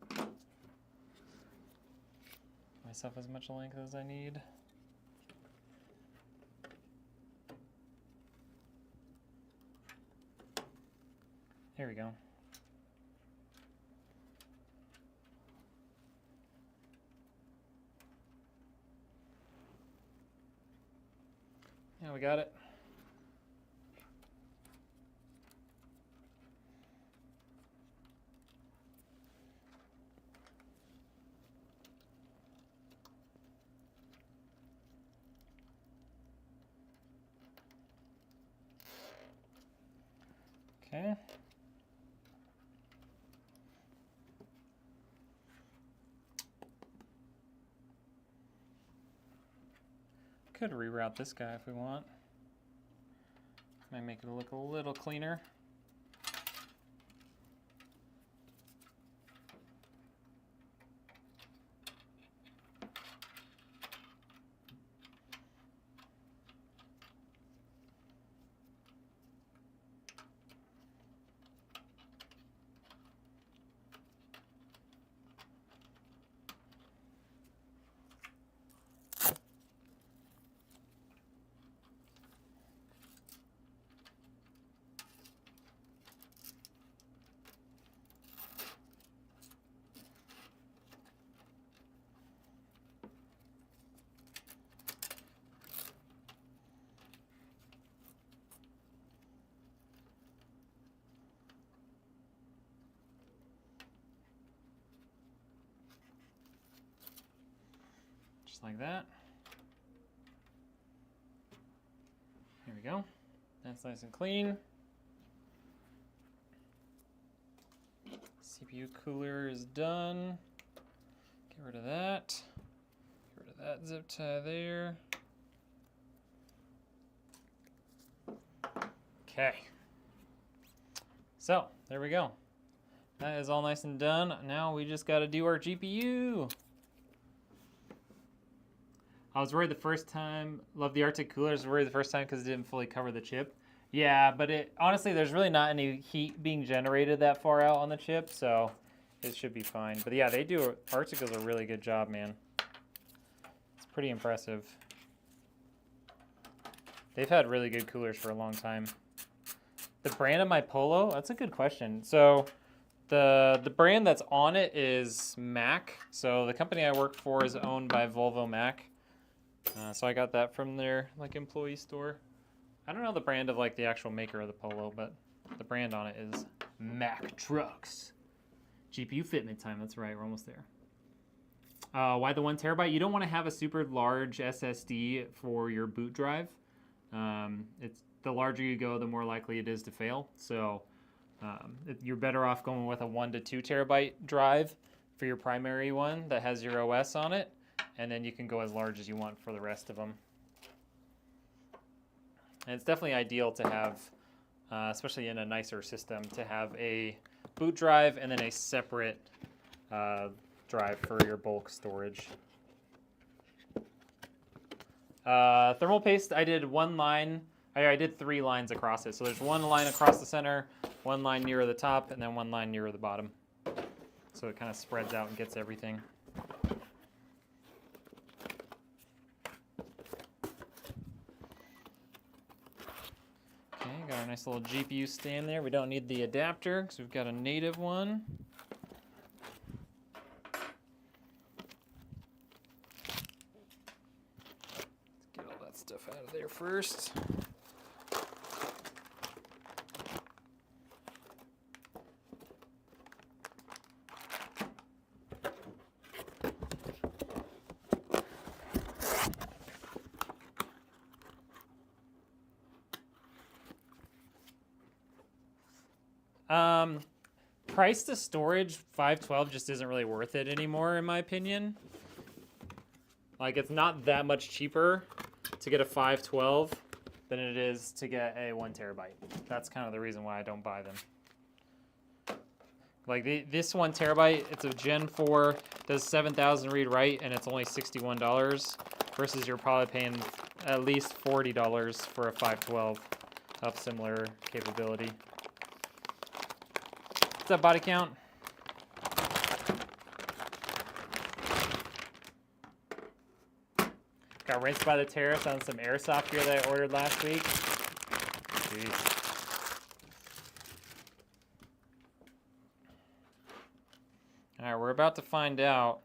Give myself as much length as I need. Here we go. Yeah, we got it. Okay. Could reroute this guy if we want. Might make it look a little cleaner. Just like that. Here we go. That's nice and clean. CPU cooler is done. Get rid of that. Get rid of that zip tie there. Okay. So, there we go. That is all nice and done. Now we just got to do our GPU. I was worried the first time, love the Arctic cooler, I was worried the first time because it didn't fully cover the chip. Yeah, but honestly, there's really not any heat being generated that far out on the chip, so it should be fine. But yeah, Arctic does a really good job, man. It's pretty impressive. They've had really good coolers for a long time. The brand of my Polo, that's a good question. So the brand that's on it is Mac. So the company I work for is owned by Volvo Mac. So I got that from their like employee store. I don't know the brand of like the actual maker of the Polo, but the brand on it is Mac Trucks. GPU fitment time, that's right, we're almost there. Why the 1 terabyte? You don't want to have a super large SSD for your boot drive. It's the larger you go, the more likely it is to fail. So you're better off going with a 1 to 2 terabyte drive for your primary one that has your OS on it, and then you can go as large as you want for the rest of them. And it's definitely ideal to have, especially in a nicer system, to have a boot drive and then a separate drive for your bulk storage. Thermal paste, I did one line. I did 3 lines across it. So there's 1 line across the center, 1 line near the top, and then 1 line near the bottom. So it kind of spreads out and gets everything. Okay, got a nice little GPU stand there. We don't need the adapter because we've got a native one. Let's get all that stuff out of there first. Price to storage, 512 just isn't really worth it anymore, in my opinion. Like, it's not that much cheaper to get a 512 than it is to get a 1 terabyte. That's kind of the reason why I don't buy them. Like, this 1 terabyte, it's a Gen 4, does 7,000 read write, and it's only $61, versus you're probably paying at least $40 for a 512 of similar capability. What's up, body count? Got rinsed by the terrace on some airsoft gear that I ordered last week. Jeez. All right, we're about to find out.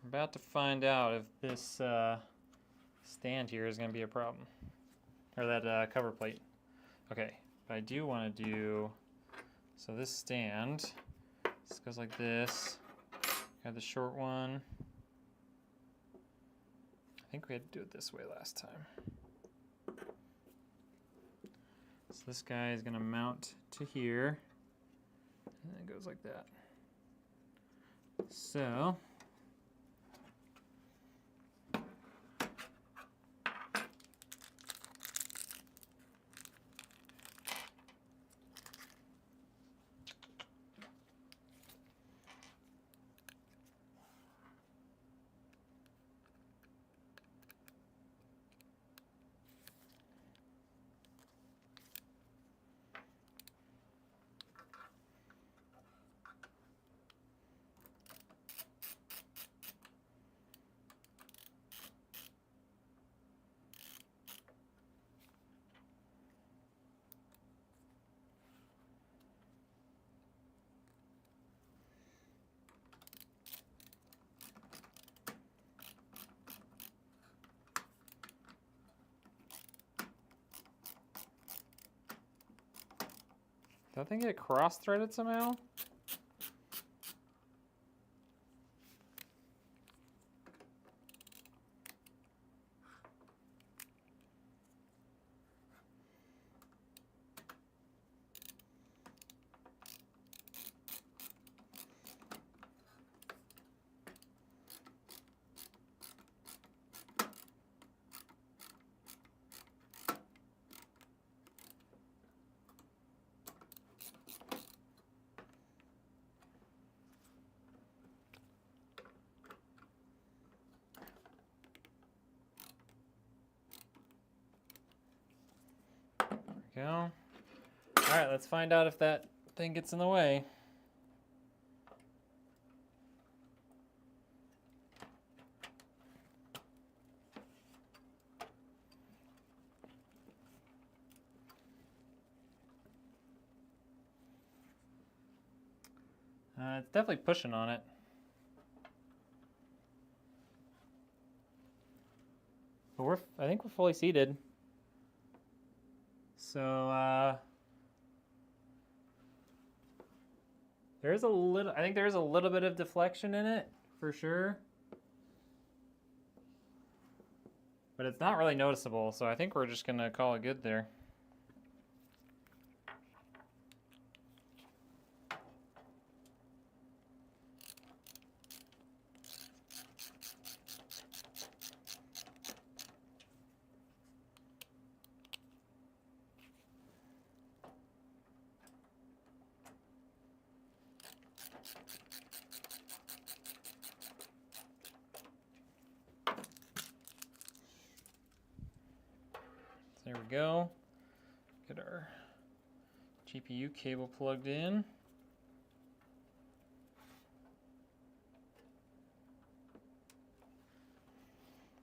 We're about to find out if this stand here is going to be a problem. Or that cover plate. Okay. I do want to do, so this stand, this goes like this. Got the short one. I think we had to do it this way last time. So this guy is going to mount to here, and it goes like that. So did that thing get cross-threaded somehow? Go. All right, let's find out if that thing gets in the way. It's definitely pushing on it. But I think we're fully seated. So there's a little, I think there's a little bit of deflection in it for sure. But it's not really noticeable, so I think we're just gonna call it good there. There we go. Get our GPU cable plugged in.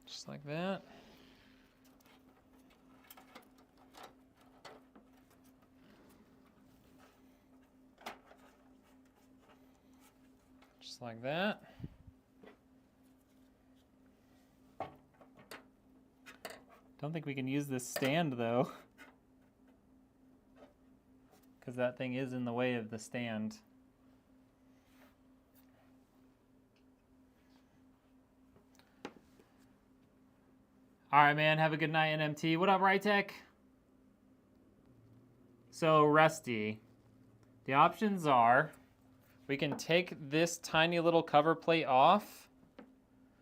Just like that. Just like that. Don't think we can use this stand though, because that thing is in the way of the stand. All right, man, have a good night, NMT. What up, Rytech? So, Rusty, the options are, we can take this tiny little cover plate off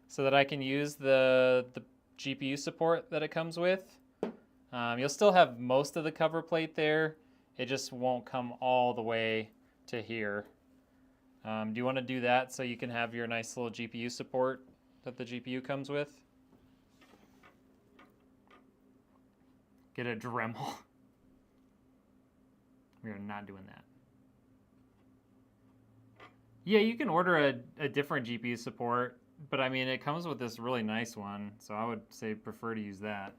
so that I can use the GPU support that it comes with. You'll still have most of the cover plate there. It just won't come all the way to here. Do you want to do that so you can have your nice little GPU support that the GPU comes with? Get a Dremel. We are not doing that. Yeah, you can order a different GPU support, but I mean, it comes with this really nice one, so I would say prefer to use that.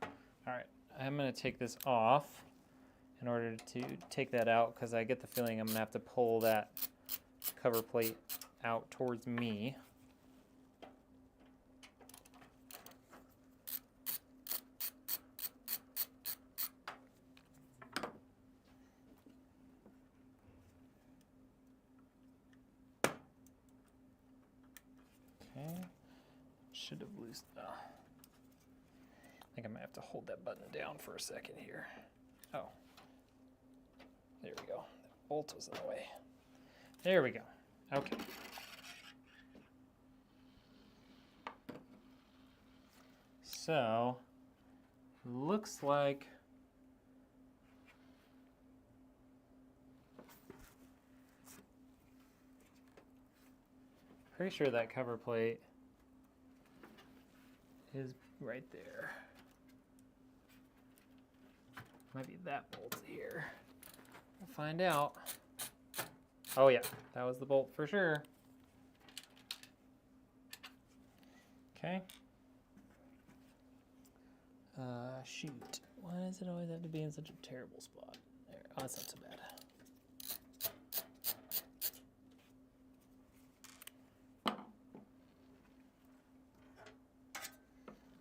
All right, I'm gonna take this off in order to take that out, because I get the feeling I'm gonna have to pull that cover plate out towards me. Should have loosened. I think I might have to hold that button down for a second here. Oh, there we go. The bolt was in the way. There we go. Okay. So, looks like pretty sure that cover plate is right there. Might be that bolt here. We'll find out. Oh yeah, that was the bolt for sure. Okay. Shoot. Why does it always have to be in such a terrible spot? There. Oh, that's not so bad.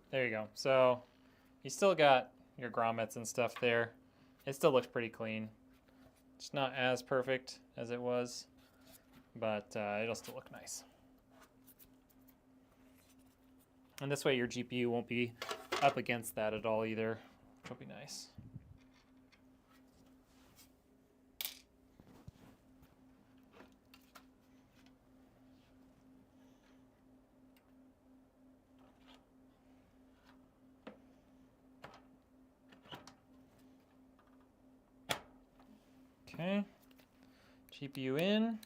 There you go. So you still got your grommets and stuff there. It still looks pretty clean. It's not as perfect as it was, but it'll still look nice. And this way your GPU won't be up against that at all either, which will be nice. Okay, GPU in.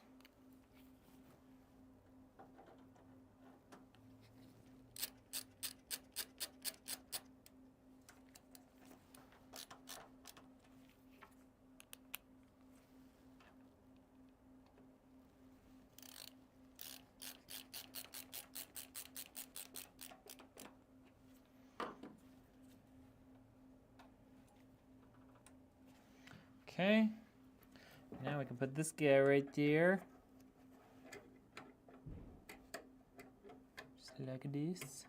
Okay. Now we can put this guy right there. Just like this.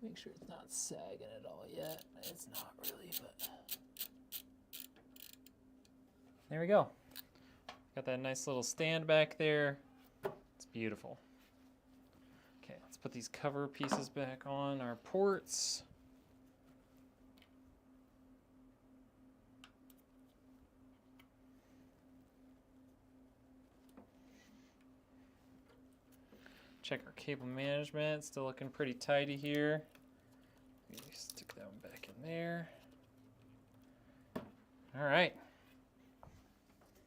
Make sure it's not sagging at all yet. It's not really, but there we go. Got that nice little stand back there. It's beautiful. Okay, let's put these cover pieces back on our ports. Check our cable management, still looking pretty tidy here. Stick that one back in there. All right.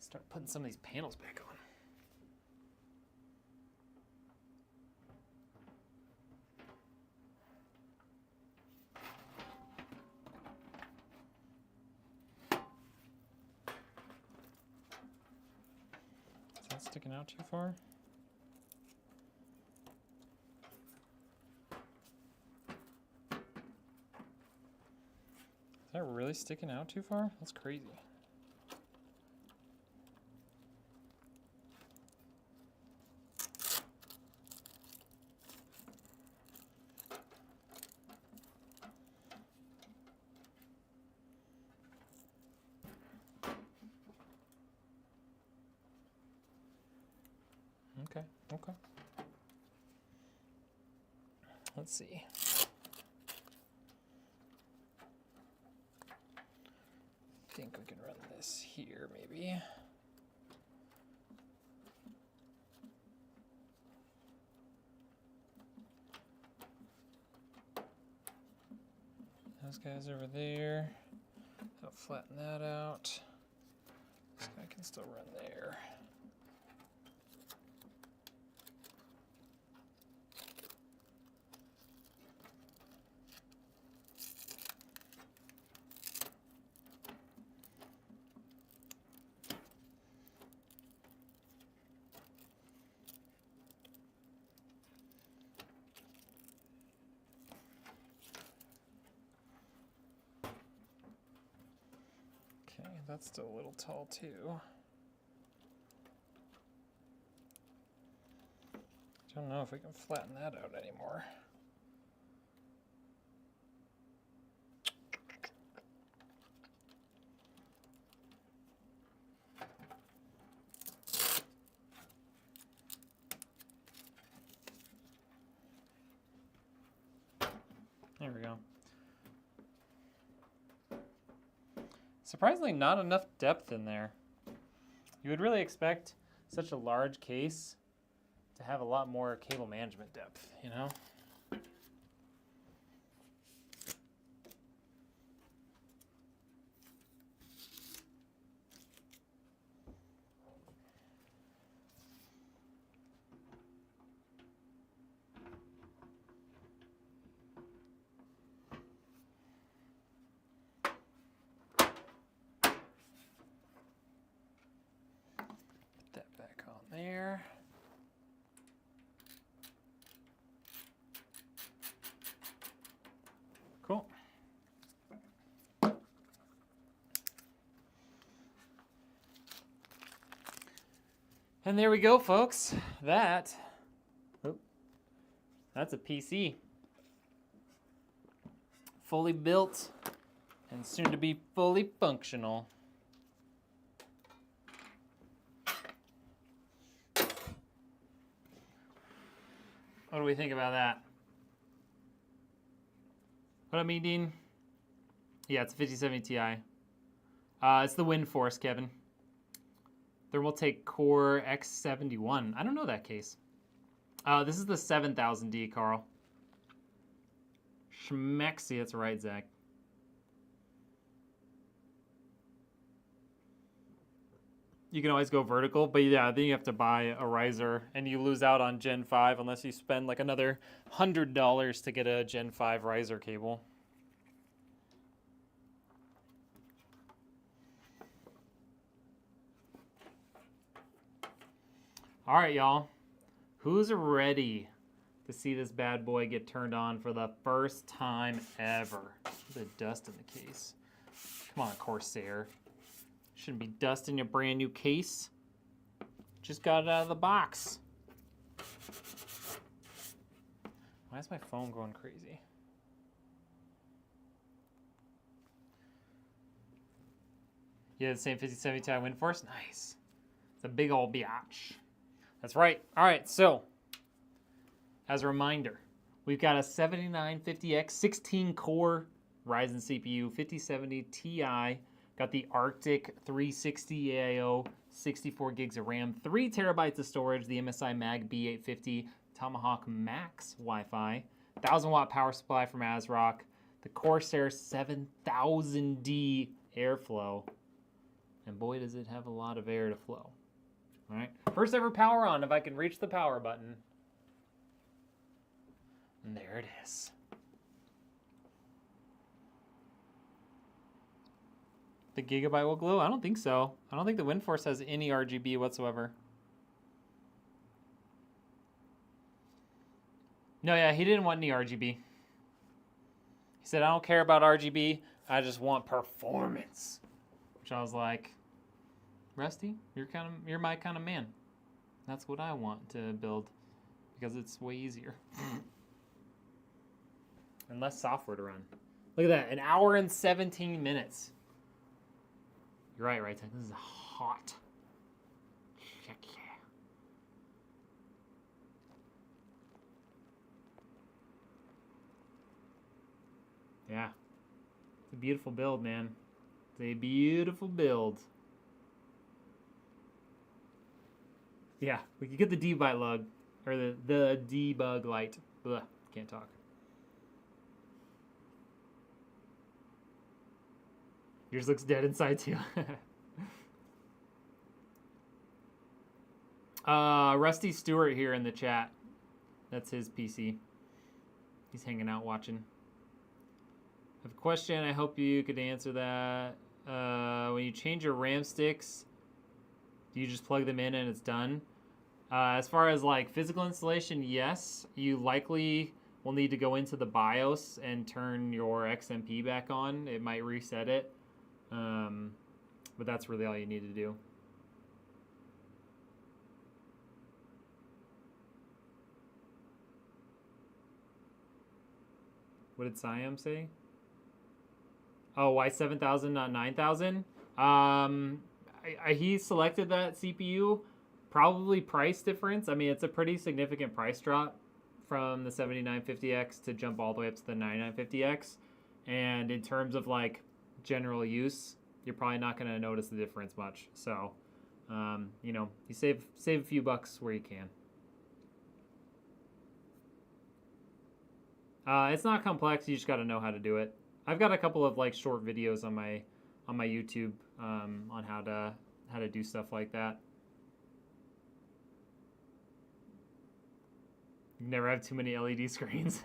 Start putting some of these panels back on. Is that sticking out too far? Is that really sticking out too far? That's crazy. Okay, okay. Let's see. I think we can run this here, maybe. Those guys over there. I'll flatten that out. This guy can still run there. That's still a little tall too. Don't know if we can flatten that out anymore. There we go. Surprisingly, not enough depth in there. You would really expect such a large case to have a lot more cable management depth, you know? There. Cool. And there we go, folks. That's a PC. Fully built and soon to be fully functional. What do we think about that? What up, Dean? Yeah, it's a 5070 Ti. It's the WindForce, Kevin. Thermaltake Core X71. I don't know that case. This is the 7000D, Carl. Schmexy, that's right, Zach. You can always go vertical, but yeah, then you have to buy a riser, and you lose out on Gen 5 unless you spend like another $100 to get a Gen 5 riser cable. All right, y'all. Who's ready to see this bad boy get turned on for the first time ever. The dust in the case. Come on, Corsair. Shouldn't be dust in your brand new case. Just got it out of the box. Why is my phone going crazy? Yeah, the same 5070 Ti WindForce. Nice. It's a big old biatch. That's right. All right, so as a reminder, we've got a 7950X 16-core Ryzen CPU, 5070 Ti. Got the Arctic 360 AIO, 64 gigs of RAM, 3 terabytes of storage, the MSI Mag B850 Tomahawk Max Wi-Fi, 1000-watt power supply from ASRock, the Corsair 7000D airflow, and boy does it have a lot of air to flow. All right, first ever power on, if I can reach the power button. And there it is. The Gigabyte will glow? I don't think so. I don't think the WindForce has any RGB whatsoever. No, yeah, he didn't want any RGB. He said, I don't care about RGB. I just want performance. Which I was like, Rusty, you're my kind of man. That's what I want to build because it's way easier. And less software to run. Look at that, 1 hour and 17 minutes. You're right, right? This is hot. Heck yeah. Yeah. It's a beautiful build, man. It's a beautiful build. Yeah, we could get the debug lug, or the debug light. Ugh, can't talk. Yours looks dead inside too. Rusty Stewart here in the chat. That's his PC. He's hanging out watching. I have a question. I hope you could answer that. When you change your RAM sticks, do you just plug them in and it's done? As far as like physical installation, yes. You likely will need to go into the BIOS and turn your XMP back on. It might reset it. But that's really all you need to do. What did Siam say? Oh, why 7,000, not 9,000? He selected that CPU. Probably price difference. I mean, it's a pretty significant price drop from the 7950X to jump all the way up to the 9950X. And in terms of like general use, you're probably not going to notice the difference much. So, you know, you save a few bucks where you can. It's not complex. You just got to know how to do it. I've got a couple of like short videos on my YouTube on how to do stuff like that. You never have too many LED screens.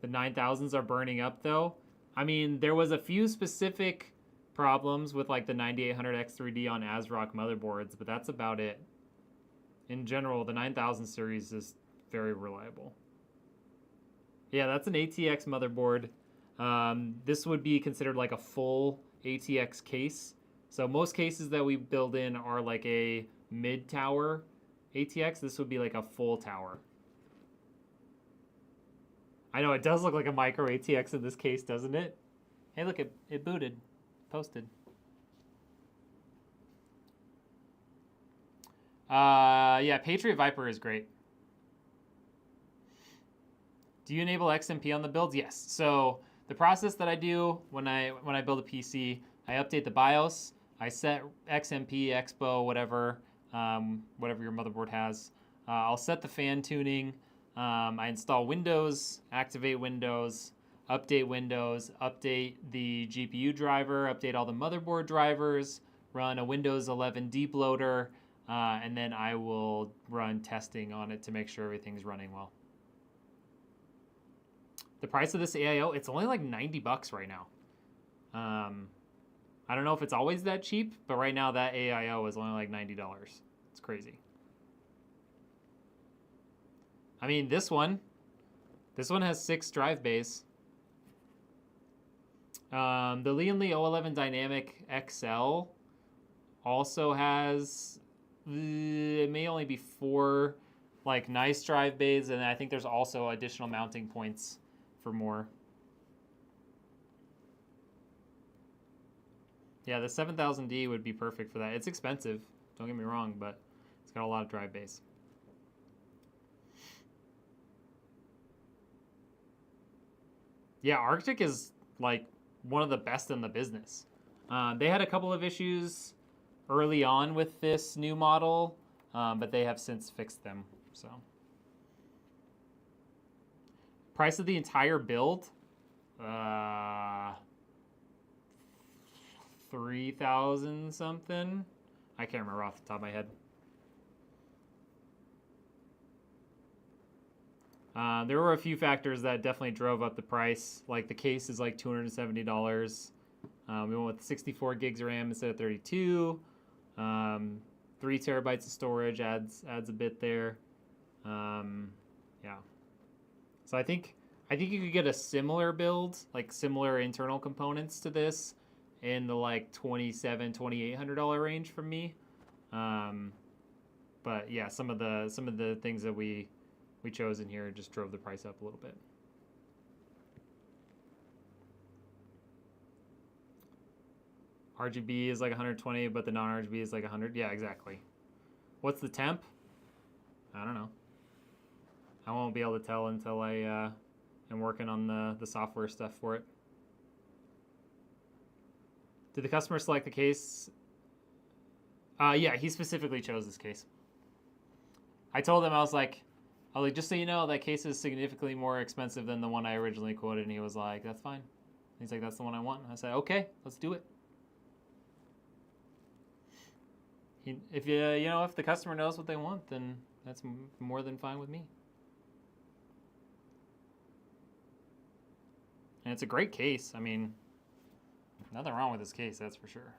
The 9000s are burning up though. I mean, there was a few specific problems with like the 9800X3D on ASRock motherboards, but that's about it. In general, the 9000 series is very reliable. Yeah, that's an ATX motherboard. This would be considered like a full ATX case. So most cases that we build in are like a mid-tower ATX. This would be like a full tower. I know it does look like a micro ATX in this case, doesn't it? Hey, look, it booted, posted. Yeah, Patriot Viper is great. Do you enable XMP on the builds? Yes. So the process that I do when I build a PC, I update the BIOS. I set XMP, Expo, whatever your motherboard has. I'll set the fan tuning. I install Windows, activate Windows, update the GPU driver, update all the motherboard drivers, run a Windows 11 deep loader, and then I will run testing on it to make sure everything's running well. The price of this AIO, it's only like 90 bucks right now. I don't know if it's always that cheap, but right now that AIO is only like $90. It's crazy. I mean, this one has 6 drive bays. The Lee O11 Dynamic XL also has, it may only be 4 like nice drive bays, and I think there's also additional mounting points for more. Yeah, the 7000D would be perfect for that. It's expensive, don't get me wrong, but it's got a lot of drive bays. Yeah, Arctic is like one of the best in the business. They had a couple of issues early on with this new model, but they have since fixed them. So, price of the entire build, 3,000 something. I can't remember off the top of my head. There were a few factors that definitely drove up the price. Like the case is like $270. We went with 64 gigs of RAM instead of 32. 3 terabytes of storage adds a bit there. Yeah. So I think you could get a similar build, like similar internal components to this, in the like $2,700-$2,800 range from me. But yeah, some of the things that we chose in here just drove the price up a little bit. RGB is like 120, but the non-RGB is like 100. Yeah, exactly. What's the temp? I don't know. I won't be able to tell until I am working on the software stuff for it. Did the customer select the case? Yeah, he specifically chose this case. I told him, I was like, just so you know, that case is significantly more expensive than the one I originally quoted, and he was like, that's fine. He's like, that's the one I want. And I said, okay, let's do it. If if the customer knows what they want, then that's more than fine with me. And it's a great case. I mean, nothing wrong with this case, that's for sure.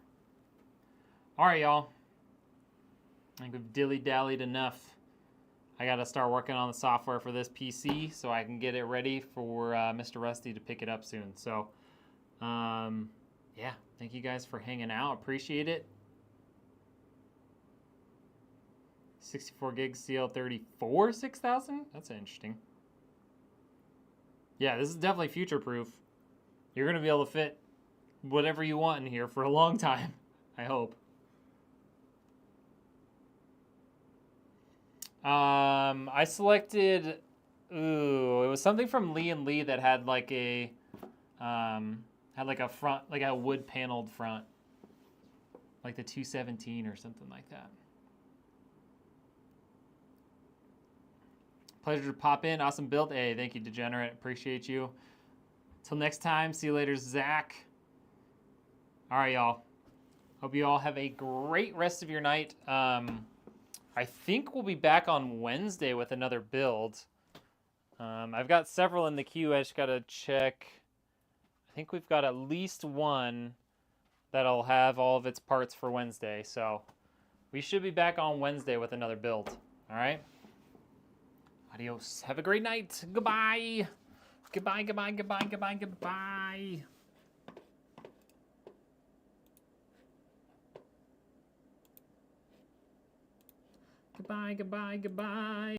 All right, y'all. I think we've dilly-dallied enough. I got to start working on the software for this PC so I can get it ready for Mr. Rusty to pick it up soon. So, yeah, thank you guys for hanging out. Appreciate it. 64 gig CL34 6000? That's interesting. Yeah, this is definitely future-proof. You're going to be able to fit whatever you want in here for a long time, I hope. I selected, it was something from Lee that had like a front, like a wood paneled front, like the 217 or something like that. Pleasure to pop in. Awesome build. Hey, thank you, Degenerate. Appreciate you. Till next time. See you later, Zach. All right, y'all. Hope you all have a great rest of your night. I think we'll be back on Wednesday with another build. I've got several in the queue. I just got to check. I think we've got at least one that'll have all of its parts for Wednesday. So we should be back on Wednesday with another build. All right? Adios. Have a great night. Goodbye. Goodbye, goodbye, goodbye, goodbye, goodbye. Goodbye, goodbye, goodbye.